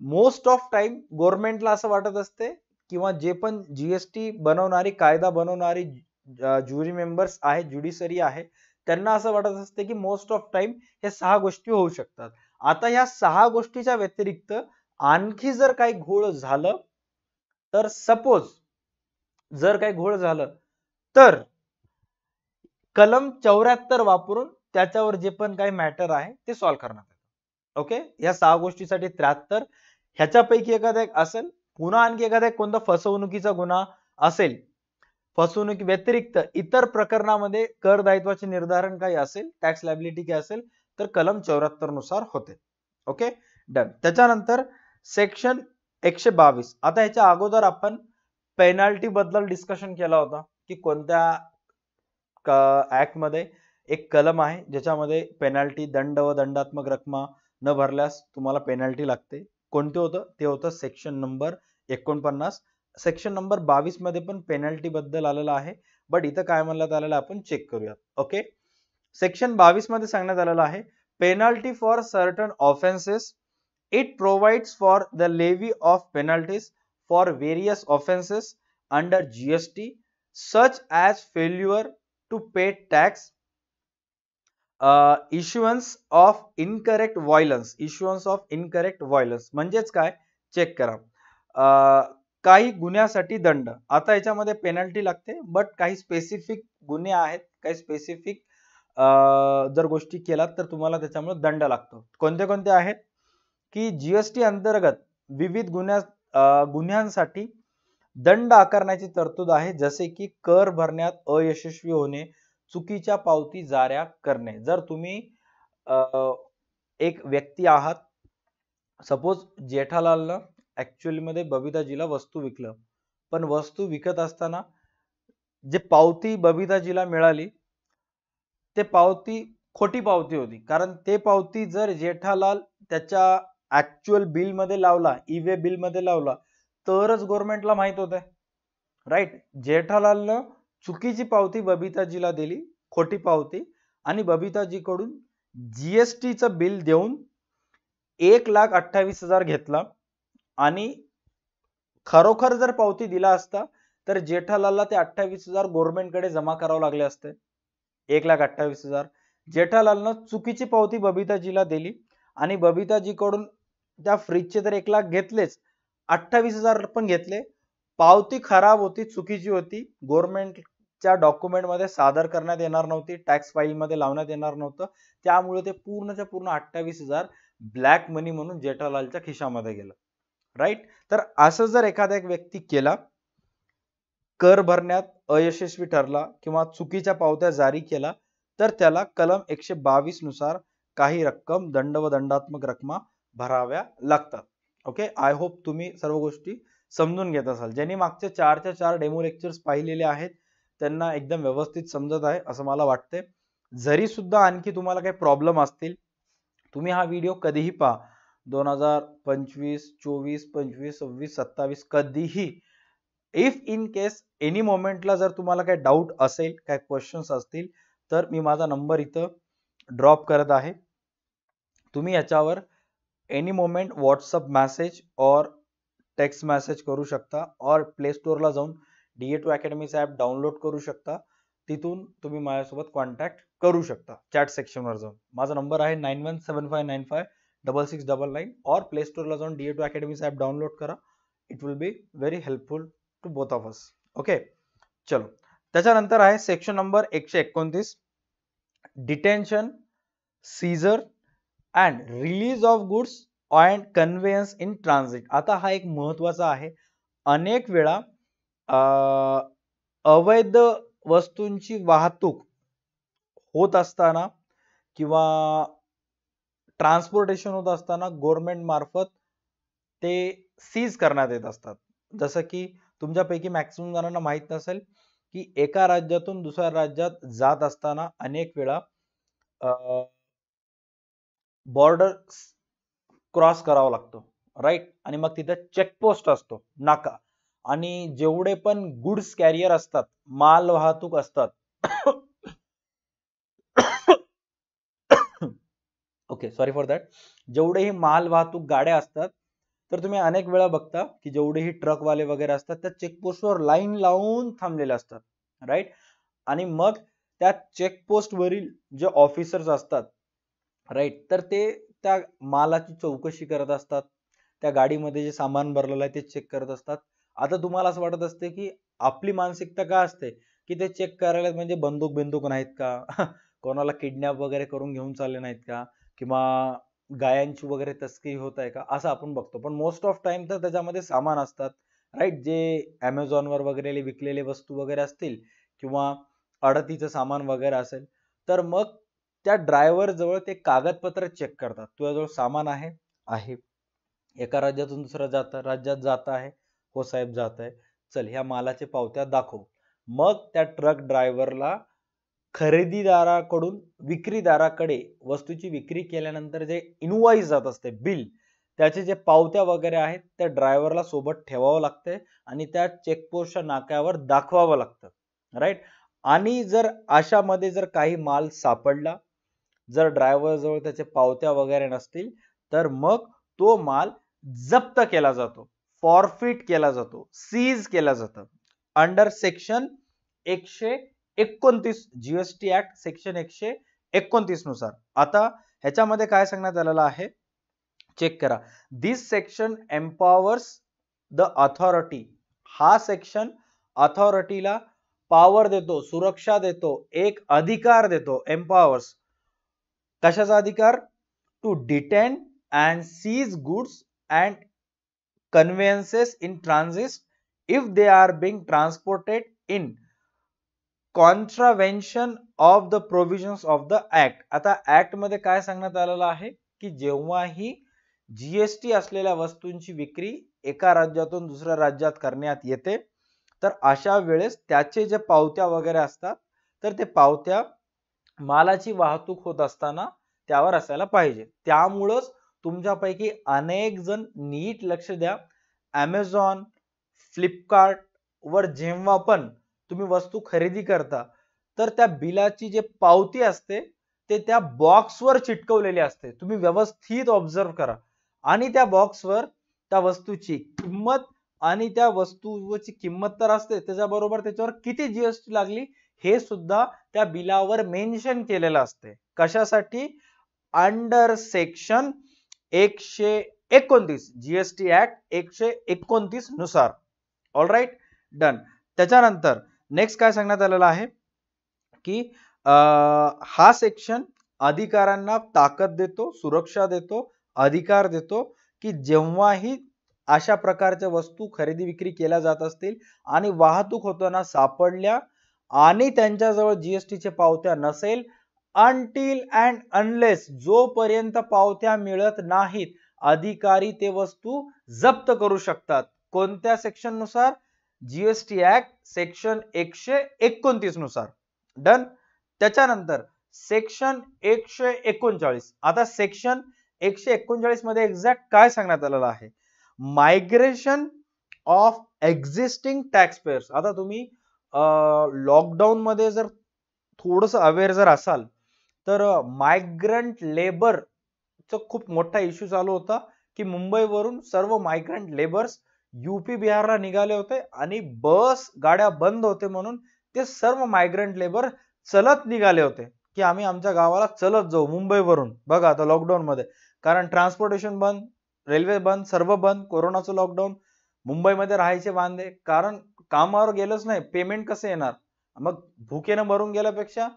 मोस्ट ऑफ टाइम गव्हर्नमेंटला असं वाटत असते किंवा जे पण जीएसटी बनवणारी, कायदा बनवणारी ज्युरी मेंबर्स आहे, ज्युडिशरी आहे, त्यांना असं वाटत असते की मोस्ट ऑफ टाइम हे 6 गोष्टी होऊ शकतात. आता या 6 गोष्टीच्या व्यतिरिक्त आणखी जर काही घोळ झालं तर, सपोज जर काही घोळ झालं तर कलम 74 वापरून त्याच्यावर जे पण काही मॅटर आहे ते सॉल्व्ह करण्यात येतं. ओके, या 6 गोष्टीसाठी 73, ह्याच्यापैकी एखादा एक असेल, पुन्हा आणखी एखादा एक कोणता फसवणुकीचा गुन्हा असेल, फसवणुकी व्यतिरिक्त इतर प्रकरणामध्ये कर दायित्वाचे निर्धारण काही असेल, टॅक्स लायबिलिटी काही असेल, तर कलम 74 नुसार होते. Okay, done. त्याच्यानंतर सेक्शन 122. आता ह्याच्या अगोदर आपण पेनल्टी बद्दल डिस्कशन केला होता की कोणत्या ऍक्ट मध्ये एक कलम आहे ज्याच्यामध्ये पेनल्टी, दंड व दंडात्मक रक्कम न भरल्यास तुम्हाला पेनल्टी लागते. कोणते होतं ते होतं सेक्शन नंबर 49. सेक्शन नंबर 22 मध्ये पण पेनल्टी बद्दल आलेलं आहे, बट इथं काय म्हणण्यात आलेलं आपण चेक करूयात. ओके, सेक्शन 22 मध्ये सांगण्यात आलेलं आहे penalty for certain offences. It provides for the levy of penalties for various offences under GST such as failure to pay tax, issuance of incorrect violence. Issuance of incorrect violence म्हणजेच काय, check करा. काही गुन्ह्यासाठी दंड. आता याच्यामध्ये penalty लागते, but काही स्पेसिफिक गुन्हे आहेत, काही स्पेसिफिक जर गोष्टी केलात तर तुम्हाला त्याच्यामुळे दंड लागतो. कोणते कोणते आहेत की जीएसटी अंतर्गत विविध गुन्ह्यांसाठी दंड आकारण्याची तरतूद आहे, जसे की कर भरण्यात अयशस्वी होणे, चुकीच्या पावती जाऱ्या करणे. जर तुम्ही एक व्यक्ती आहात, सपोज जेठालालनं ऍक्च्युअली मध्ये बबिताजीला वस्तू विकलं, पण वस्तू विकत असताना जे पावती बबिताजीला मिळाली ते पावती खोटी पावती होती, कारण ते पावती जर जेठालाल त्याच्या ऍक्च्युअल बिल मध्ये लावला, ई वे बिल मध्ये लावला, तरच गव्हर्नमेंटला माहित होतं, राईट. जेठालालनं चुकीची पावती बबिताजीला दिली, खोटी पावती, आणि बबिताजीकडून जीएसटीचं बिल देऊन 1,28,000 घेतला, आणि खरोखर जर पावती दिला असता तर जेठालालला ते 28,000 गव्हर्नमेंटकडे जमा करावं लागले असते, 1,28,000. जेठालालनं चुकीची पावती बबिताजीला दिली आणि बबिताजीकडून त्या फ्रीजचे तर 1,00,000 घेतलेच, 28,000 पण घेतले. पावती खराब होती, चुकीची होती, गव्हर्नमेंटच्या डॉक्युमेंट मध्ये सादर करण्यात येणार नव्हती, टॅक्स फाईल मध्ये लावण्यात येणार नव्हतं. त्यामुळे ते पूर्णच्या पूर्ण 28,000 ब्लॅक मनी म्हणून जेठालालच्या खिशामध्ये गेलं. राईट. तर असं जर एखादा एक व्यक्ती केला, कर भरण्यात अयशस्वी ठरला किंवा चुकीच्या पावत्या जारी केला, तर त्याला कलम 122 नुसार काही रक्कम दंड व दंडात्मक रक्कमा भराव्या लागतात. ओके, आय होप तुम्ही सर्व गोष्टी समजून घेत असाल. ज्यांनी मागचे 4च्या 4 डेमो लेक्चर्स पाहिलेले आहेत त्यांना एकदम व्यवस्थित समजत आहे असं मला वाटते. जरी सुद्धा आणखी तुम्हाला काही प्रॉब्लेम असतील, तुम्ही हा व्हिडिओ कधीही पहा, 2025, 24, 25, 26, 27 कधीही. इफ इन केस एनी मोमेंटला जर तुम्हाला काही डाऊट असेल, काही क्वेश्चन्स असतील, तर मी माझा नंबर इथं ड्रॉप करत आहे. तुम्ही याच्यावर एनी मोमेंट व्हॉट्सअप मेसेज और टेक्स्ट मेसेज करू शकता, और प्ले स्टोअरला जाऊन DA2 अकॅडमीचा ॲप डाउनलोड करू शकता. तिथून तुम्ही माझ्यासोबत कॉन्टॅक्ट करू शकता चॅट सेक्शनवर जाऊन. माझा नंबर आहे 9175956699, और प्ले स्टोअरला जाऊन DA2 अकॅडमीचा ॲप डाउनलोड करा. It will be very helpful to both of us. Okay, चलो. त्याच्यानंतर आहे section number 129, detention, seizure and release of goods and conveyance in transit. आता हा एक महत्वाचा आहे. अनेक वेळा अवैध वस्तूंची वाहतूक होत असताना किंवा ट्रान्सपोर्टेशन होत असताना गव्हर्नमेंट मार्फत ते सीज करण्यात येत असतात. जसं की तुमच्यापैकी मॅक्सिमम जणांना माहित नसेल की एका राज्यातून दुसऱ्या राज्यात जात असताना अनेक वेळा बॉर्डर क्रॉस करावा लागतो, राईट. आणि मग तिथे चेकपोस्ट असतो, नाका, आणि जेवढे पण गुड्स कॅरियर असतात, माल वाहतूक असतात, ओके, सॉरी फॉर दॅट, जेवढेही माल वाहतूक गाड्या असतात, तर तुम्ही अनेक वेळा बघता की जेवढेही ट्रकवाले वगैरे असतात त्या चेकपोस्टवर लाईन लावून थांबलेले असतात, राईट. आणि मग त्या चेकपोस्ट वरील जे ऑफिसर्स असतात, राईट, तर ते त्या मालाची चौकशी करत असतात, त्या गाडीमध्ये जे सामान भरलेलं आहे ते चेक करत असतात. आता तुम्हाला असं वाटत असते की आपली मानसिकता काय असते की ते चेक करायला म्हणजे बंदूक नाहीत का, कोणाला किडनॅप वगैरे करून घेऊन चालले नाहीत का, किंवा गायांची वगैरे तस्करी होत आहे का, असं आपण बघतो. पण मोस्ट ऑफ टाइम तर त्याच्यामध्ये सामान असतात, राईट, जे अमेझॉनवर वगैरे विकलेले वस्तू वगैरे असतील किंवा अडतीचं सामान वगैरे असेल, तर मग त्या ड्रायव्हर जवळ ते कागदपत्र चेक करतात. तुझ्याजवळ सामान आहे, एका राज्यातून दुसऱ्या राज्यात जात आहे, हो साहेब जात आहे, चल ह्या मालाचे पावत्या दाखव. मग त्या ट्रक ड्रायव्हरला खरेदीदाराकडून विक्रीदाराकडे वस्तूची विक्री केल्यानंतर जे इनवॉइस जात असते, बिल, त्याचे जे पावत्या वगैरे आहेत त्या ड्रायव्हरला सोबत ठेवावं लागते आणि त्या चेकपोस्टच्या नाक्यावर दाखवावं लागतं, राईट. आणि जर अशामध्ये जर काही माल सापडला, जर ड्रायव्हर जवळ त्याचे पावत्या वगैरे नसतील, तर मग तो माल जप्त केला जातो, फॉरफिट केला जातो, सीज केला जातो under section 129 GST act section 129 नुसार. आता ह्याच्यामध्ये काय सांगण्यात आलेलं आहे, चेक करा. This section empowers the authority. हा सेक्शन अथॉरिटीला पॉवर देतो, सुरक्षा देतो, एक अधिकार देतो, एम्पॉवर्स. कशाचा अधिकार? To detain and seize goods and conveyances in transit if they are being transported in contravention of the provisions of the act. आता ऍक्ट मध्ये काय सांगण्यात आलेलं आहे की जेव्हाही जीएसटी असलेल्या वस्तूंची विक्री एका राज्यातून दुसऱ्या राज्यात करण्यात येते, तर अशा वेळेस त्याचे जे पावत्या वगैरे असतात, तर ते पावत्या मालाची वाहतूक होत असताना त्यावर असायला पाहिजे. त्यामुळेच तुमच्यापैकी अनेक जण नीट लक्ष द्या, अमेझॉन, फ्लिपकार्ट वर जेव्हा पण तुम्ही वस्तू खरेदी करता, तर त्या बिलाची जे पावती असते ते त्या बॉक्सवर चिटकवलेली असते. तुम्ही व्यवस्थित ऑब्झर्व करा आणि त्या बॉक्सवर त्या वस्तूची किंमत आणि त्या वस्तूची किंमत तर असते, त्याच्याबरोबर त्याच्यावर किती जीएसटी लागली हे सुद्धा त्या बिलावर मेन्शन केलेलं असते. कशासाठी? अंडर सेक्शन 129 जीएसटी ऍक्ट 129 नुसार. All right, done. त्याच्यानंतर नेक्स्ट काय सांगण्यात आलेलं आहे की हा सेक्शन अधिकाऱ्यांना ताकद देतो, सुरक्षा देतो, अधिकार देतो की जेव्हाही अशा प्रकारच्या वस्तू खरेदी विक्री केल्या जात असतील आणि वाहतूक होताना सापडल्या आणि त्यांच्याजवळ जीएसटीचे पावत्या नसेल, अनटिल अँड अनलेस जोपर्यंत पावत्या मिळत नाहीत, अधिकारी ते वस्तू जप्त करू शकतात. कोणत्या सेक्शन नुसार? जीएसटी ऍक्ट सेक्शन 129 नुसार. डन. त्याच्यानंतर सेक्शन 139. आता सेक्शन 139 मध्ये एक्झॅक्ट काय सांगण्यात आलेलं आहे? Migration of existing tax pairs. आता तुम्ही लॉकडाऊन मध्ये जर थोडंसं अवेअर जर असाल तर मायग्रंट लेबर चा खूप मोठा इश्यू चालू होता की मुंबईवरून सर्व मायग्रंट लेबर्स यूपी बिहारला निघाले होते आणि बस गाड्या बंद होते म्हणून ते सर्व मायग्रंट लेबर चलत निघाले होते की आम्ही आमच्या गावाला चलत जाऊ मुंबईवरून. बघा आता लॉकडाऊन मध्ये, कारण ट्रान्सपोर्टेशन बंद, रेल्वे बंद, सर्व बंद, कोरोनाचं लॉकडाऊन, मुंबईमध्ये राहायचे वांदे, कारण कामावर गेलोच नाही, पेमेंट कसं येणार, मग भुकेनं मरून गेल्यापेक्षा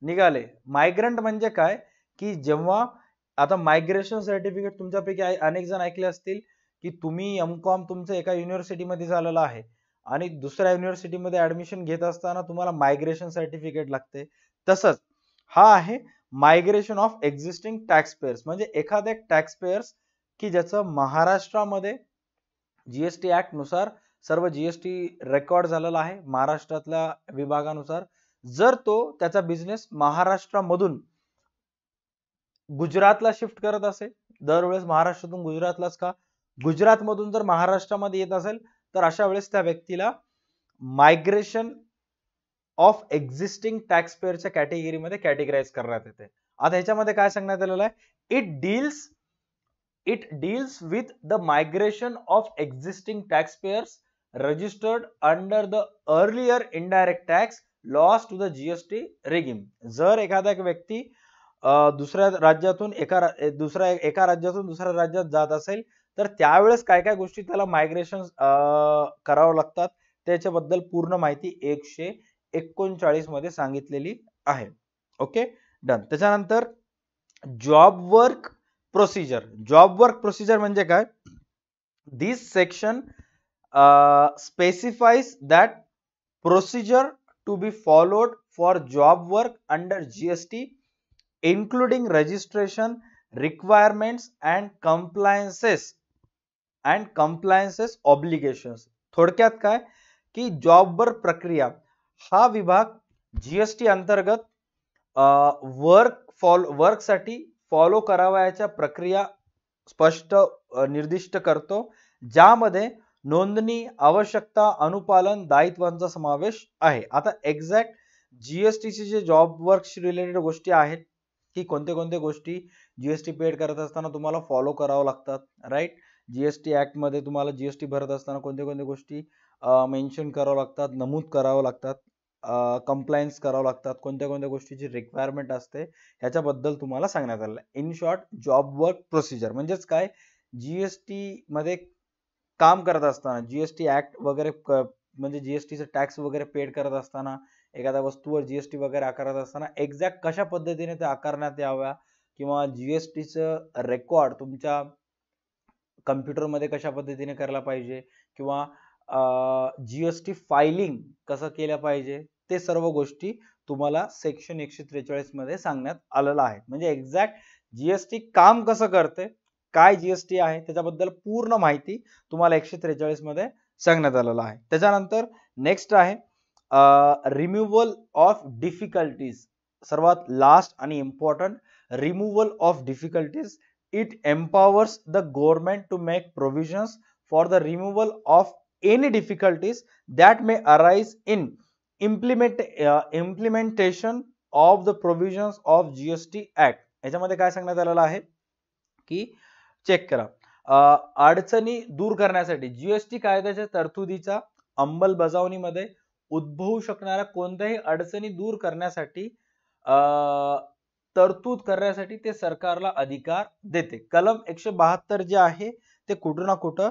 निघाले. मायग्रंट म्हणजे काय की जेव्हा आता मायग्रेशन सर्टिफिकेट तुमच्यापैकी अनेक जण ऐकले असतील की तुम्ही एमकॉम तुमचं एका युनिव्हर्सिटीमध्ये झालेलं आहे आणि दुसऱ्या युनिव्हर्सिटीमध्ये ऍडमिशन घेत असताना तुम्हाला मायग्रेशन सर्टिफिकेट लागते. तसंच हा आहे migration of existing tax pairs, म्हणजे एखाद्या टॅक्स पेयर्स की ज्याचं महाराष्ट्रामध्ये जीएसटी ऍक्ट नुसार सर्व जीएसटी रेकॉर्ड झालेला आहे महाराष्ट्रातल्या विभागानुसार, जर तो त्याचा बिझनेस महाराष्ट्रामधून गुजरातला शिफ्ट करत असेल, दरवेळेस महाराष्ट्रातून गुजरातलाच का, गुजरातमधून जर महाराष्ट्रामध्ये येत असेल तर अशा वेळेस त्या व्यक्तीला मायग्रेशन ऑफ एक्झिस्टिंग टॅक्स पेयरच्या कॅटेगरीमध्ये कॅटेगराइज करण्यात येते. आता ह्याच्यामध्ये काय सांगण्यात आलेलं आहे? It deals with the migration of existing tax payers registered under the earlier indirect tax laws to the GST regime. जर एखादा व्यक्ती दुसऱ्या राज्यातून एका राज्यातून दुसऱ्या राज्यात जात असेल तर त्यावेळेस काय काय गोष्टी त्याला मायग्रेशन करावं लागतात त्याच्याबद्दल पूर्ण माहिती 139 मध्ये सांगितलेली आहे. Okay, done. त्याच्यानंतर job work procedure. Job work procedure म्हणजे काय? This section specifies that procedure to be followed for job work under GST including registration requirements and compliances obligations. थोडक्यात काय की जॉब वर्क प्रक्रिया हा विभाग जीएसटी अंतर्गत वर्क साठी फॉलो करावयाच्या प्रक्रिया स्पष्ट निर्दिष्ट करतो, ज्यामध्ये नोंदणी, आवश्यकता, अनुपालन, दायित्वांचा समावेश आहे. आता एक्झॅक्ट जीएसटीचे जे जॉब वर्क रिलेटेड गोष्टी आहेत की कोणते कोणते गोष्टी जीएसटी पेड करत असताना तुम्हाला फॉलो करावं लागतात, राईट. जीएसटी ऍक्ट मध्ये तुम्हाला जीएसटी भरत असताना कोणते कोणते गोष्टी मेन्शन करावं लागतात, नमूद करावं लागतात, कंप्लायन्स करावं लागतात, कोणत्या कोणत्या गोष्टीची रिक्वायरमेंट असते ह्याच्याबद्दल तुम्हाला सांगण्यात आलेलं आहे. In short job work procedure म्हणजेच काय, जीएसटी मध्ये काम करत असताना जीएसटी ऍक्ट वगैरे म्हणजे जीएसटीचे टॅक्स वगैरे पेड करत असताना, एखाद्या वस्तूवर जीएसटी वगैरे आकारत असताना एक्झॅक्ट कशा पद्धतीने ते आकारण्यात याव्या किंवा जीएसटीचं रेकॉर्ड तुमच्या कम्प्युटरमध्ये कशा पद्धतीने करायला पाहिजे किंवा जीएसटी फायलिंग कसं केलं पाहिजे, ते सर्व गोष्टी तुम्हाला सेक्शन 143 मध्ये सांगण्यात आलेलं आहे. म्हणजे एक्झॅक्ट जीएसटी काम कसं करते, काय जीएसटी आहे त्याच्याबद्दल पूर्ण माहिती तुम्हाला 143 मध्ये सांगण्यात आलेलं आहे. त्याच्यानंतर नेक्स्ट आहे रिमूव्हल ऑफ डिफिकल्टीज. सर्वात लास्ट आणि important, removal of difficulties. It empowers the government to make provisions for the removal of any difficulties that may arise in implementation of the provisions of GST act. याच्यामध्ये काय सांगण्यात आलेलं आहे की check करा, अडचणी दूर करण्यासाठी जीएसटी कायद्याच्या तरतुदीच्या अंमलबजावणीमध्ये उद्भवू शकणाऱ्या कोणत्याही अडचणी दूर करण्यासाठी तरतूद करण्यासाठी ते सरकारला अधिकार देते. कलम 172 जे आहे ते कुठं ना कुठं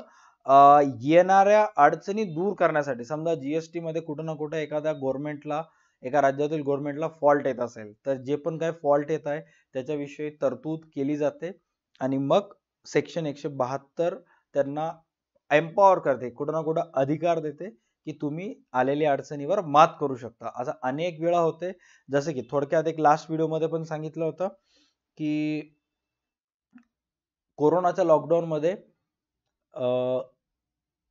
येणाऱ्या अडचणी दूर करण्यासाठी, समजा जीएसटी मध्ये कुठं ना कुठं एखाद्या गव्हर्नमेंटला, एका राज्यातील गव्हर्नमेंटला फॉल्ट येत असेल तर जे पण काही फॉल्ट येत आहे त्याच्याविषयी तरतूद केली जाते आणि मग सेक्शन 172 त्यांना एम्पॉवर करते, कुठं ना कुठं अधिकार देते की तुम्ही आलेल्या अडचणीवर मात करू शकता. असं अनेक वेळा होते, जसे की थोडक्यात एक लास्ट व्हिडिओ मध्ये पण सांगितलं होतं की कोरोनाच्या लॉकडाऊन मध्ये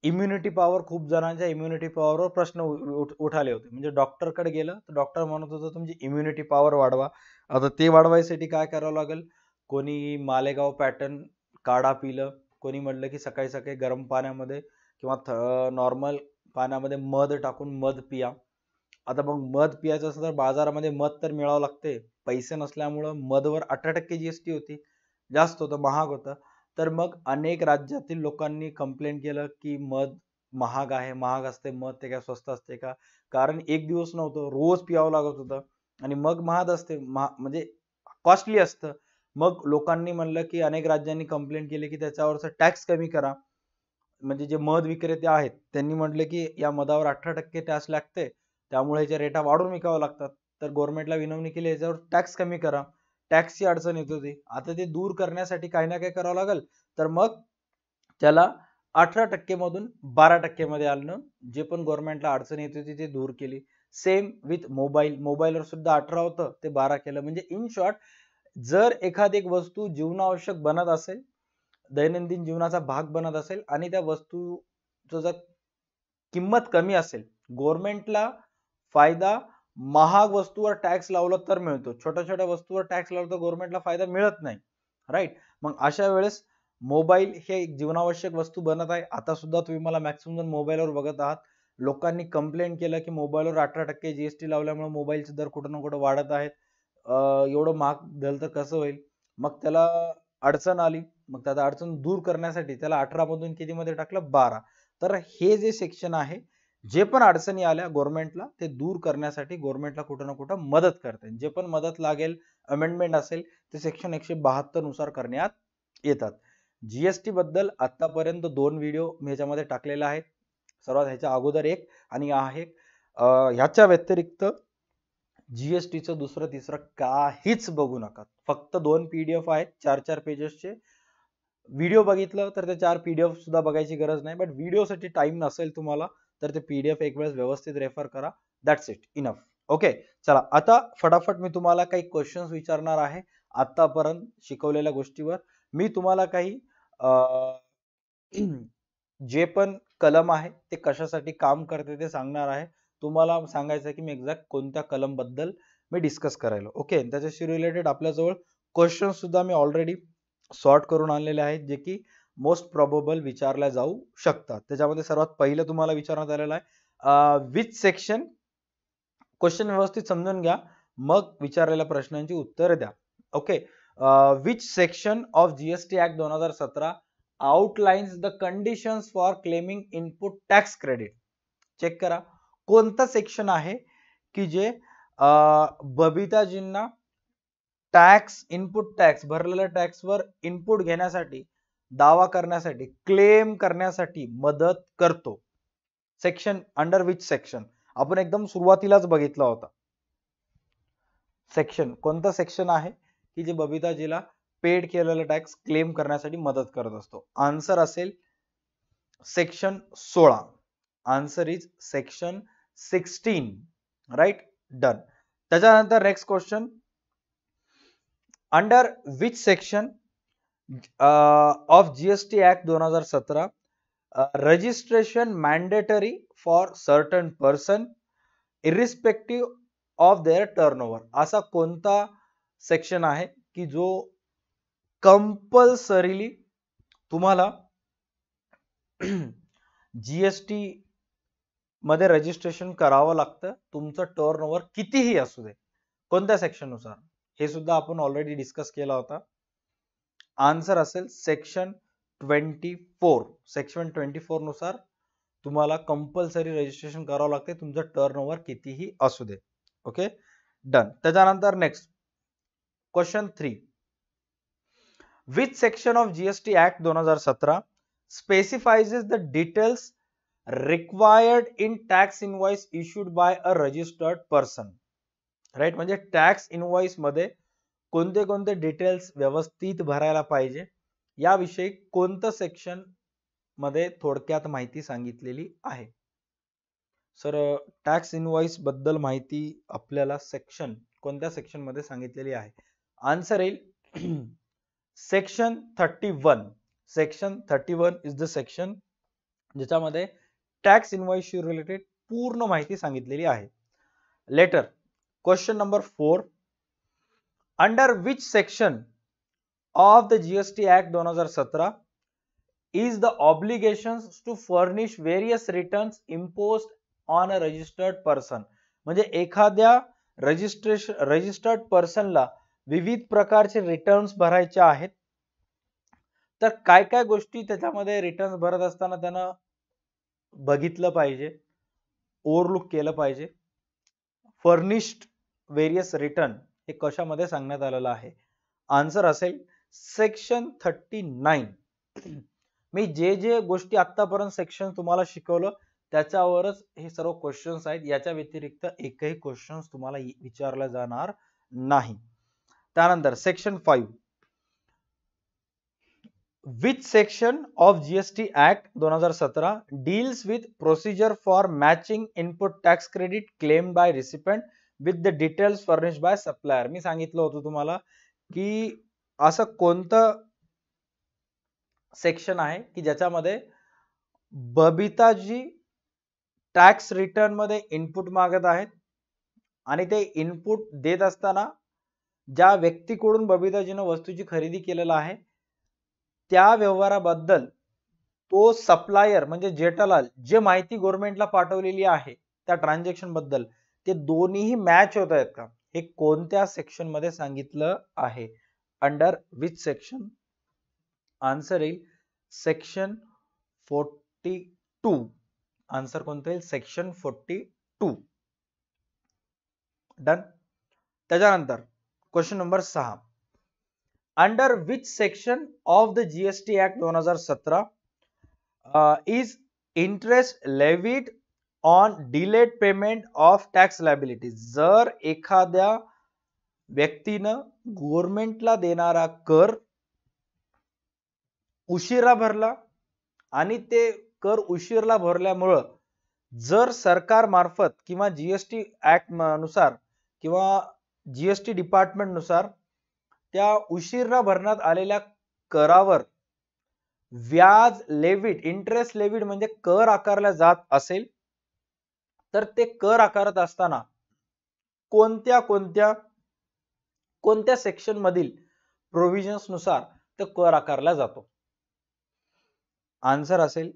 इम्युनिटी पॉवर, खूप जणांच्या इम्युनिटी पॉवरवर प्रश्न उठाले होते. म्हणजे डॉक्टरकडे गेलं तर डॉक्टर म्हणत होतं तुमची इम्युनिटी पॉवर वाढवा. आता ते वाढवायसाठी काय करावं लागेल? कोणी मालेगाव पॅटर्न काढा पिलं, कोणी म्हटलं की सकाळी सकाळी गरम पाण्यामध्ये किंवा नॉर्मल पाण्यामध्ये मध टाकून मध पिया. आता मग मध पियाचं असं तर बाजारामध्ये मध तर मिळावं लागते, पैसे नसल्यामुळं मधवर 18% जीएसटी होती, जास्त होतं, महाग होतं. तर मग अनेक राज्यातील लोकांनी कंप्लेंट केलं की मध महाग आहे, महाग असते मध, ते काय स्वस्त असते का? कारण एक दिवस नव्हतं, रोज पियावं लागत होतं आणि मग महाग असते, म्हणजे कॉस्टली असतं. मग लोकांनी म्हणलं की अनेक राज्यांनी कंप्लेंट केली की त्याच्यावरचं टॅक्स कमी करा. म्हणजे जे मध विक्रेते आहेत त्यांनी म्हटले की या मधावर 18% टॅक्स लागते, त्यामुळे याच्या रेटा वाढून विकावं लागतात. तर गव्हर्नमेंटला विनवणी केली याच्यावर टॅक्स कमी करा. टॅक्सची अडचण येत होती, आता ते दूर करण्यासाठी काही ना काही करावं लागेल. तर मग त्याला 18% मधून 12% मध्ये आणलं. जे पण गव्हर्नमेंटला अडचण येत होती ते दूर केली. सेम विथ मोबाईलवर सुद्धा 18 होतं, ते 12 केलं. म्हणजे इन शॉर्ट, जर एखादी एक वस्तू जीवनावश्यक बनत असेल, दैनंदिन जीवनाचा भाग बनत असेल आणि त्या वस्तूचं जर किंमत कमी असेल, गव्हर्नमेंटला फायदा महाग वस्तूवर टॅक्स लावला तर मिळतो, छोट्या छोट्या वस्तूवर टॅक्स लावला तर गव्हर्नमेंटला फायदा मिळत नाही, राईट? मग अशा वेळेस मोबाईल हे एक जीवनावश्यक वस्तू बनत आहे. आता सुद्धा तुम्ही मला मॅक्सिमम जण मोबाईलवर बघत आहात. लोकांनी कंप्लेंट केलं की मोबाईलवर 18% जीएसटी लावल्यामुळे मोबाईलचे दर कुठं ना कुठं वाढत आहेत. एवढं महाग झालं तर कसं होईल? मग त्याला अडचण आली. मग त्याचा अडचण दूर करण्यासाठी त्याला 18 मधून किती मध्ये टाकलं? 12. तर हे जे सेक्शन आहे, जे पण अडचणी आल्या गव्हर्नमेंटला ते दूर करण्यासाठी गव्हर्नमेंटला कुठं ना कुठं मदत करते. जे पण मदत लागेल, अमेंडमेंट असेल, ते सेक्शन 172 नुसार करण्यात येतात. जीएसटी बद्दल आतापर्यंत 2 व्हिडिओ मी ह्याच्यामध्ये टाकलेले आहेत. सर्वात ह्याच्या अगोदर एक आणि आहे. ह्याच्या व्यतिरिक्त जीएसटीचं दुसरं तिसरं काहीच बघू नका. फक्त 2 पीडीएफ आहेत 4-4 पेजेसचे. व्हिडिओ बघितलं तर ते 4 पीडीएफ सुद्धा बघायची गरज नाही. बट व्हिडिओसाठी टाइम नसेल तुम्हाला तर ते पीडीएफ एक वेळेस व्यवस्थित रेफर करा. That's it, enough. ओके, चला आता फटाफट मी तुम्हाला काही क्वेश्चन्स विचारणार आहे आतापर्यंत शिकवलेल्या गोष्टीवर. मी तुम्हाला काही जे पण कलम आहे ते कशासाठी काम करते ते सांगणार आहे. तुम्हाला सांगायचं आहे की मी एक्झॅक्ट कोणत्या कलम बद्दल मी डिस्कस करायला. ओके, त्याच्याशी रिलेटेड आपल्याजवळ क्वेश्चन सुद्धा मी ऑलरेडी सॉर्ट करून आणलेले आहेत, जे की मोस्ट प्रोबेबल विचारल्या जाऊ शकतात. त्याच्यामध्ये सर्वात पहिलं तुम्हाला विचारण्यात आलेलं आहे विच सेक्शन. क्वेश्चन व्यवस्थित समजून घ्या, मग विचारलेल्या प्रश्नांची उत्तर द्या. Okay, which section of GST act 2017 outlines the conditions for claiming input tax credit. Check करा कोणता सेक्शन आहे की जे बबिताजींना टॅक्स, इनपुट टॅक्स, भरलेल्या टॅक्सवर इनपुट घेण्यासाठी, दावा करण्यासाठी, क्लेम करण्यासाठी मदत करतो. सेक्शन अंडर विच सेक्शन आपण एकदम सुरुवातीलाच बघितला होता. सेक्शन कोणता सेक्शन आहे की जे बबिताजीला पेड केलेला टॅक्स क्लेम करण्यासाठी मदत करत असतो? आन्सर असेल section 16. Answer is section 16, right? Done. त्याच्यानंतर next question, under which section of GST act 2017 registration mandatory for certain person irrespective of their turnover. असा कोणता सेक्शन आहे की जो कंपल्सरीली तुम्हाला जीएसटी मध्ये रजिस्ट्रेशन करावं लागतं, तुमचं टर्नओव्हर कितीही असू दे? कोणत्या सेक्शन नुसार? हे सुद्धा आपण ऑलरेडी डिस्कस केला होता. आन्सर असेल सेक्शन 24 सेक्शन 24 नुसार तुम्हाला कंपल्सरी रजिस्ट्रेशन करावं लागते, तुमचं टर्नओव्हर कितीही असू दे. Okay, done. त्याच्यानंतर next question 3. Which section of GST Act 2017 specifies the details required in tax invoice issued by a registered person? Right, म्हणजे टॅक्स इनवॉइस मध्ये कोणते कोणते डिटेल्स व्यवस्थित भरायला पाहिजे याविषयी कोणतं सेक्शन मध्ये थोडक्यात माहिती सांगितलेली आहे. सर, टॅक्स इनवॉइस बद्दल माहिती आपल्याला सेक्शन कोणत्या सेक्शन मध्ये सांगितलेली आहे? आन्सर येईल section 31. Section 31 is the section ज्याच्यामध्ये टॅक्स इनवॉइस रिलेटेड पूर्ण माहिती सांगितलेली आहे. Later question number 4. Under which section of the GST act 2017 is the obligations to furnish various returns imposed on a registered person? म्हणजे एखाद्या registered पर्सनला विविध प्रकारचे returns भरायचे आहेत, तर काय काय गोष्टी त्याच्यामध्ये रिटर्न्स भरत असताना त्यानं बघितलं पाहिजे, ओव्हरलुक केलं पाहिजे. फर्निश्ड व्हेरियस रिटर्न हे कशामध्ये सांगण्यात आलेलं आहे? आन्सर असेल सेक्शन 39. मी जे गोष्टी आतापर्यंत सेक्शन तुम्हाला शिकवलं त्याच्यावरच हे सर्व क्वेश्चन्स आहेत. याच्या व्यतिरिक्त एकही क्वेश्चन्स तुम्हाला विचारला जाणार नाही. त्यानंतर section 5. Which section of GST Act 2017 deals with procedure for matching input tax credit claimed by recipient with the details furnished by supplier? मी सांगितलं होतं तुम्हाला की असं कोणतं सेक्शन आहे की ज्याच्यामध्ये बबिताजी टॅक्स रिटर्न मध्ये इनपुट मागत आहेत आणि ते इनपुट देत असताना ज्या व्यक्तीकडून बबिताजीनं वस्तूची खरेदी केलेला आहे त्या व्यवहाराबद्दल तो सप्लायर म्हणजे जेठालाल जे माहिती गव्हर्नमेंटला पाठवलेली आहे त्या ट्रान्झॅक्शन बद्दल ते दोन्हीही मॅच होत आहेत का, हे कोणत्या सेक्शन मध्ये सांगितलं आहे? Under which section? आन्सर येईल सेक्शन 42. आन्सर कोणतं येईल? सेक्शन 42. डन. त्याच्यानंतर question number 6. Under which section of the GST Act 2017 is interest levied on delayed payment of tax liabilities? जर एखाद्या व्यक्तीनं गव्हर्नमेंटला देणारा कर उशिरा भरला आणि ते कर उशिरा भरल्यामुळे जर सरकार मार्फत किंवा जीएसटी ऍक्ट नुसार किंवा जीएसटी डिपार्टमेंट नुसार त्या उशिरा भरण्यात आलेल्या करावर व्याज लेविड, इंटरेस्ट लेविड म्हणजे कर आकारला जात असेल तर ते कर आकारत असताना कोणत्या सेक्शन मधील प्रोव्हिजन्स नुसार तो कर आकारला जातो? आन्सर असेल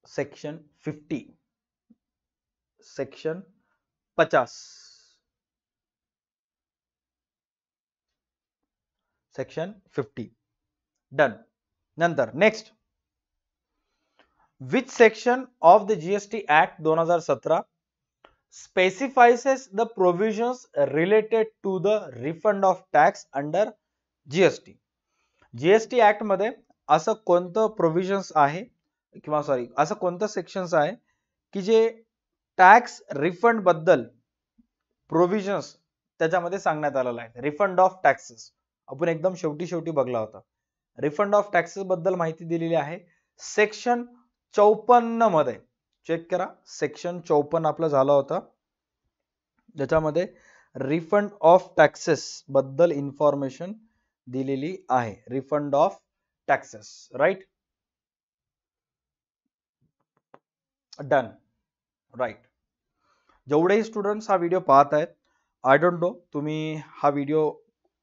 सेक्शन 50. सेक्शन 50. सेक्शन 50. डन. नंतर next. Which section of the GST act 2017 specifies the provisions related to the refund of tax under GST? GST act मध्ये असं कोणतं प्रोव्हिजन्स आहे किंवा सॉरी असं कोणतं सेक्शन्स आहे की जे टॅक्स रिफंड बद्दल प्रोव्हिजन्स त्याच्यामध्ये सांगण्यात आलेला आहे? रिफंड ऑफ टॅक्सेस आपण एकदम शेवटी बघला होता. रिफंड ऑफ टॅक्सेस बद्दल माहिती दिलेली आहे सेक्शन 54 मध्ये. चेक करा, सेक्शन 54 आपला झाला होता ज्याच्यामध्ये रिफंड ऑफ टॅक्सेस बद्दल इन्फॉर्मेशन दिलेली आहे. Refund of taxes, right? Done. Right. जेवढेही स्टुडंट्स हा व्हिडिओ पाहत आहेत, आय डोंट नो तुम्ही हा व्हिडिओ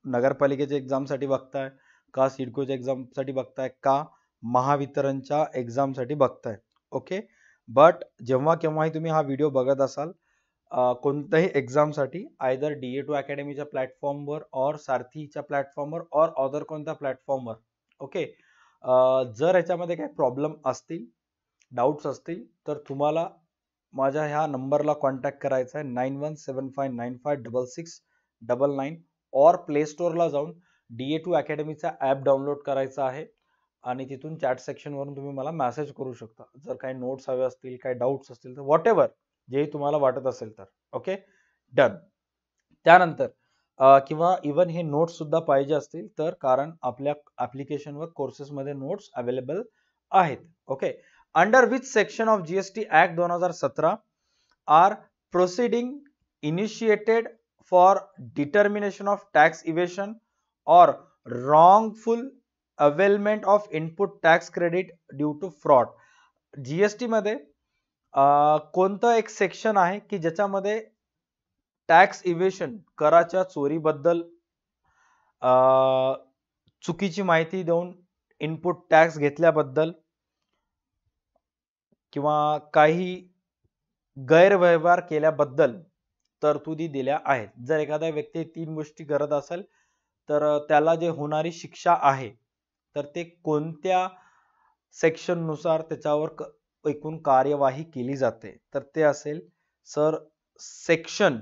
नगरपालिकेच्या एक्झाम साठी बघताय का, सिडकोच्या एक्झाम साठी बघताय का, महावितरणच्या एक्झाम साठी बघताय. ओके, बट जेव्हा केव्हाही तुम्ही हा व्हिडिओ बघत असाल कोणत्याही एक्झामसाठी आयदर DA2 अकॅडमीच्या प्लॅटफॉर्मवर और सारथीच्या प्लॅटफॉर्मवर और अदर कोणत्या प्लॅटफॉर्मवर. ओके. जर याच्यामध्ये काही प्रॉब्लेम असतील, डाऊट्स असतील, तर तुम्हाला माझ्या ह्या नंबरला कॉन्टॅक्ट करायचा आहे 9175956699 और प्ले स्टोअरला जाऊन DA2 अकॅडमीचा ॲप डाउनलोड करायचा आहे आणि तिथून चॅट सेक्शनवरून तुम्ही मला मेसेज करू शकता. जर काही नोट्स हवे असतील, काही डाऊट्स असतील तर व्हॉट एव्हर जे तुम्हाला वाटत असेल तर. Okay, done. त्यानंतर किंवा इवन हे नोट्स सुद्धा पाहिजे असतील तर, कारण आपल्या ऍप्लिकेशनवर कोर्सेसमध्ये नोट्स अवेलेबल आहेत. Okay. Under which section of GST act 2017 are proceeding initiated for determination of tax evasion or wrongful availment of input tax credit due to fraud. GST मध्ये कोणतं एक सेक्शन आहे की ज्याच्यामध्ये टॅक्स इव्हेशन, कराच्या चोरीबद्दल चुकीची माहिती देऊन इनपुट टॅक्स घेतल्याबद्दल किंवा काही गैरव्यवहार केल्याबद्दल तरतुदी दिल्या आहेत. जर एखादा व्यक्ती 3 गोष्टी करत असेल तर त्याला जे होणारी शिक्षा आहे तर ते कोणत्या सेक्शन नुसार त्याच्यावर एकूण कार्यवाही केली जाते, तर ते असेल सर सेक्शन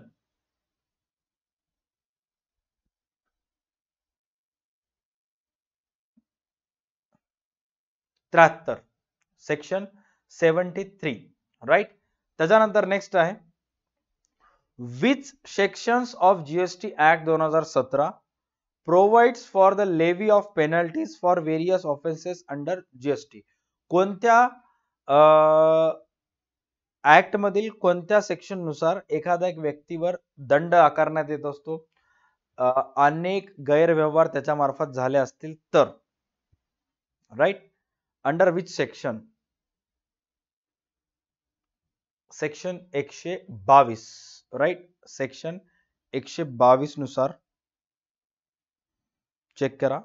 73, सेक्शन 73, राईट. त्याच्यानंतर नेक्स्ट आहे which sections of GST act 2017 provides for the levy of penalties for various offenses under GST. कोणत्या ऍक्ट मधील कोणत्या सेक्शन नुसार एखाद्या व्यक्तीवर दंड आकारण्यात येत असतो अनेक गैरव्यवहार त्याच्या मार्फत झाले असतील तर, right. Under which section? Section 122, right. Section 122 नुसार चेक करा.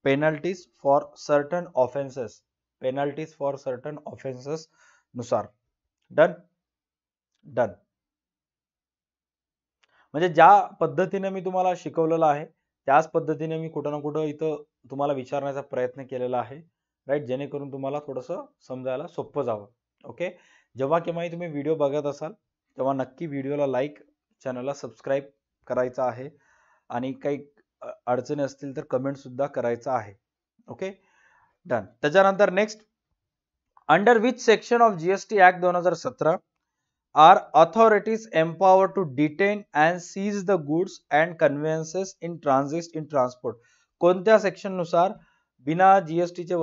Penalties for certain offences, penalties for certain offences नुसार. Done, done. म्हणजे ज्या पद्धतीने मी तुम्हाला शिकवलेलं आहे त्याच पद्धतीने मी कुठं ना कुठं इथं तुम्हाला विचारण्याचा प्रयत्न केलेला आहे, राईट, जेणेकरून तुम्हाला थोडंसं समजायला सोपं जावं. ओके. जेव्हा केव्हाही तुम्ही व्हिडिओ बघत असाल तेव्हा नक्की व्हिडिओला लाईक, चॅनलला सबस्क्राईब करायचं आहे आणि काही अडचणी असतील तर कमेंट सुद्धा करायचा आहे. Okay, done. त्याच्यानंतर next, under which section of GST act 2017 are authorities empower to detain and seize the goods and conveyances in transit in transport. कोणत्या सेक्शन नुसार बिना GST च्या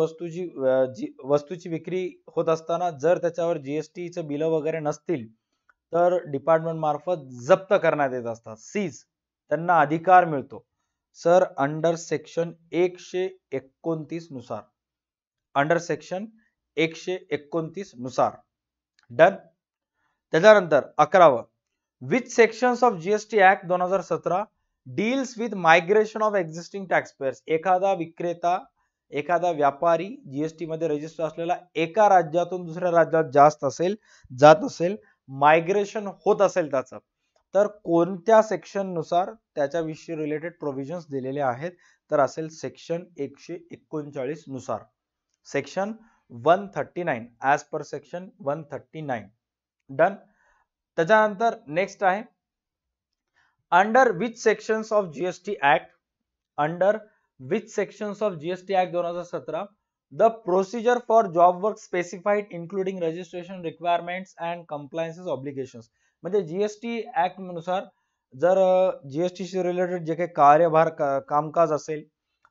वस्तूची विक्री होत असताना जर त्याच्यावर GST चे बिल वगैरे नसतील तर डिपार्टमेंट मार्फत जप्त करण्यात येत असतात, सीज, त्यांना अधिकार मिळतो. सर अंडर सेक्शन 129 नुसार, अंडर सेक्शन 129 नुसार. डन. त्याच्यानंतर 11व, which sections of GST act 2017 deals with migration of existing tax payers. एखादा विक्रेता, एखादा व्यापारी GST मध्ये रजिस्टर असलेला एका राज्यातून दुसऱ्या राज्यात जात असेल, मायग्रेशन होत असेल त्याचं, तर कोणत्या सेक्शन नुसार त्याच्याविषयी रिलेटेड प्रोव्हिजन्स दिलेले आहेत, तर असेल सेक्शन 139 नुसार, section 139, as per section 139. Done. त्याच्यानंतर नेक्स्ट आहे under which sections of GST act, under which sections of GST act 2017 the procedure for job work specified including registration requirements and compliance obligations. म्हणजे GST act नुसार जर GST शी related जे काही कार्यभार कामकाज असेल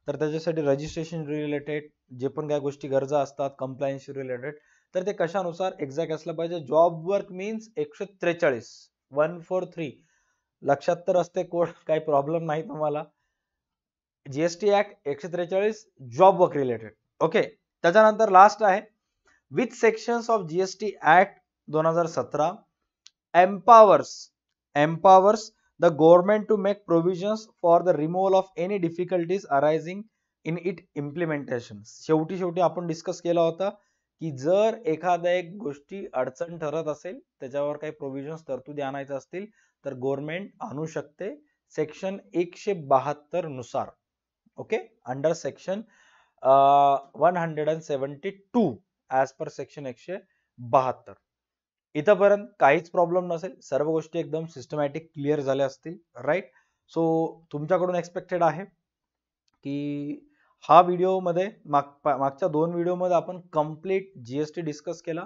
तर त्याच्यासाठी रजिस्ट्रेशन रिलेटेड जे पण काही गोष्टी गरजा असतात कंप्लायन्स रिलेटेड, तर ते कशानुसार एक्झॅक्ट असलं पाहिजे. जॉब वर्क मीन्स 143, 143 लक्षात तर असते कोड, काही प्रॉब्लेम नाही तुम्हाला. GST act 143 job work related. Okay. त्याच्यानंतर लास्ट आहे which sections of GST act 2017 empowers the government to make provisions for the removal of any difficulties arising in its implementation. शेवटी आपण डिस्कस केला होता की जर एखाद्या एक गोष्टी अडचण ठरत असेल, त्याच्यावर काही प्रोव्हिजन्स तरतुदी आणायच्या असतील, तर गव्हर्नमेंट आणू शकते सेक्शन 172 नुसार. Okay, under section 172 as per section 172. इथंपर्यंत काहीच प्रॉब्लेम नसेल, सर्व गोष्टी एकदम सिस्टमॅटिक क्लिअर झाल्या असतील, राईट. सो तुमच्याकडून एक्सपेक्टेड आहे की हा व्हिडिओमध्ये मागच्या 2 व्हिडिओमध्ये आपण कम्प्लीट जीएसटी डिस्कस केला.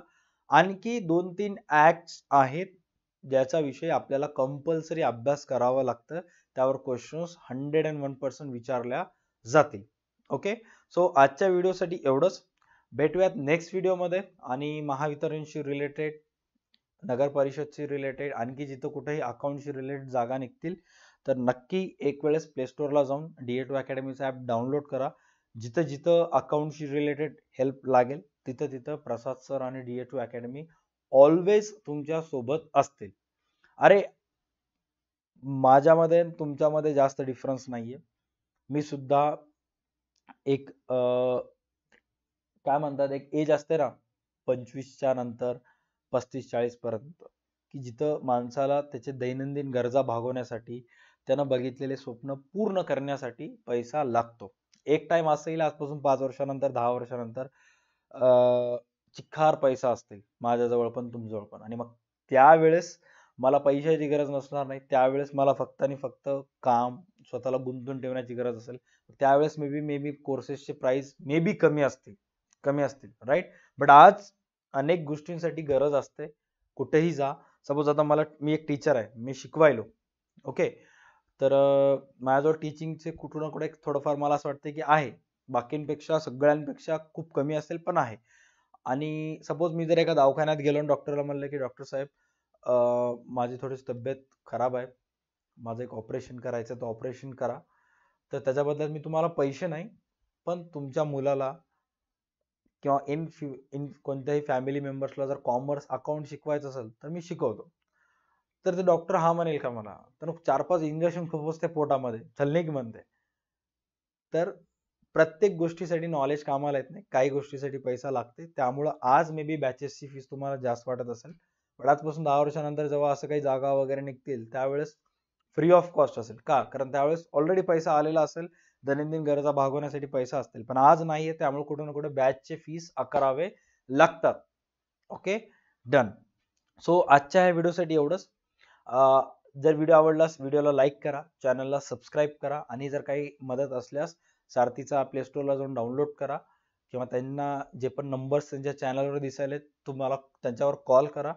आणखी 2-3 ऍक्ट्स आहेत ज्याचा विषय आपल्याला कंपल्सरी अभ्यास करावा लागतं, त्यावर क्वेश्चन्स 101% विचारल्या जातील. ओके, सो आजच्या व्हिडिओसाठी एवढंच. भेटूयात नेक्स्ट व्हिडिओमध्ये आणि महावितरणशी रिलेटेड, नगर परिषदशी रिलेटेड, आणखी जिथं कुठेही अकाउंटशी रिलेटेड जागा निघतील तर नक्की एक वेळेस प्ले स्टोअरला जाऊन DA2 अकॅडमीचा ॲप डाउनलोड करा. जिथं जिथं अकाउंटशी रिलेटेड हेल्प लागेल तिथं तिथं प्रसाद सर आणि DA2 अकॅडमी ऑलवेज तुमच्या सोबत असतील. अरे माझ्यामध्ये आणि तुमच्यामध्ये जास्त डिफरन्स नाहीये. मी सुद्धा एक काय म्हणतात, एक एज असते ना 25च्या नंतर 35-40 पर्यंत, की जिथं माणसाला त्याचे दैनंदिन गरजा भागवण्यासाठी, त्यानं बघितलेले स्वप्न पूर्ण करण्यासाठी पैसा लागतो. एक टाइम असं येईल आजपासून 5 वर्षानंतर 10 वर्षानंतर चिक्कार पैसा असतील माझ्याजवळ पण तुमच्याजवळ पण, आणि मग त्यावेळेस मला पैशाची गरज नसणार नाही. त्यावेळेस मला फक्त आणि फक्त काम, स्वतःला गुंतवून ठेवण्याची गरज असेल. त्यावेळेस may be कोर्सेसचे price may be कमी असतील, राईट. बट आज अनेक गोष्टींसाठी गरज असते. कुठेही जा, सपोज आता मी एक टीचर आहे, मी शिकवायलो. ओके, तर माझ्याजवळ टीचिंगचे कुठे ना कुठे थोडंफार मला असं वाटतं की आहे, बाकींपेक्षा सगळ्यांपेक्षा खूप कमी असेल पण आहे. आणि सपोज मी जर एका दवाखान्यात गेलो आणि डॉक्टरला म्हणलं की डॉक्टर साहेब माझी थोडीशी तब्येत खराब आहे, माझं एक ऑपरेशन करायचं, तर ऑपरेशन करा, तर त्याच्याबद्दल मी तुम्हाला पैसे नाही, पण तुमच्या मुलाला किंवा इन कोणत्याही फॅमिली मेंबर्सला जर कॉमर्स अकाउंट शिकवायचं असेल तर मी शिकवतो. तर ते डॉक्टर हा म्हणेल का मला? तर 4-5 इंजेक्शन खूपच पोटामध्ये चल निघ म्हणते. तर प्रत्येक गोष्टीसाठी नॉलेज कामाला येत नाही, काही गोष्टीसाठी पैसा लागते. त्यामुळं आज मे बी बॅचेसची फीस तुम्हाला जास्त वाटत असेल, पण आजपासून 10 वर्षानंतर जेव्हा असं काही जागा वगैरे निघतील त्यावेळेस फ्री ऑफ कॉस्ट असेल. का? कारण त्यावेळेस ऑलरेडी पैसा आलेला असेल, दैनंदिन गरजा भागवण्यासाठी पैसा असतील, पण आज नाहीये. त्यामुळे कुठे ना कुठे बॅचचे फीस आकारावे लागतात. Okay, done. सो आजच्या ह्या व्हिडिओसाठी एवढंच. जर व्हिडिओ आवडलास व्हिडिओला लाईक करा, चॅनलला सबस्क्राईब करा, आणि जर काही मदत असल्यास सारथीचा प्ले स्टोअरला जाऊन डाउनलोड करा, किंवा त्यांना जे पण नंबर्स त्यांच्या चॅनलवर दिसायले तुम्हाला त्यांच्यावर कॉल करा,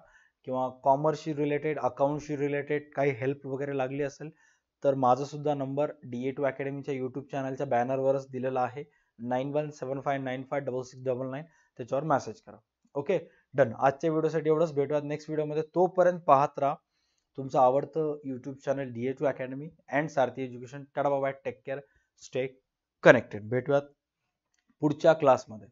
किंवा कॉमर्सशी रिलेटेड, अकाउंटशी रिलेटेड काही हेल्प वगैरे लागली असेल तर माझा सुद्धा नंबर DA2 अकॅडमीच्या यूट्यूब चॅनलच्या बॅनरवरच दिलेला आहे, 9175956699. त्याच्यावर मेसेज करा. Okay, done. आजच्या व्हिडिओसाठी एवढंच. भेटूयात नेक्स्ट व्हिडिओमध्ये. तोपर्यंत पाहत राहा तुमचं आवडतं YouTube channel DA2 academy and Sarathi education. Tata bye, take care, stay connected. भेटूयात पुढच्या क्लासमध्ये.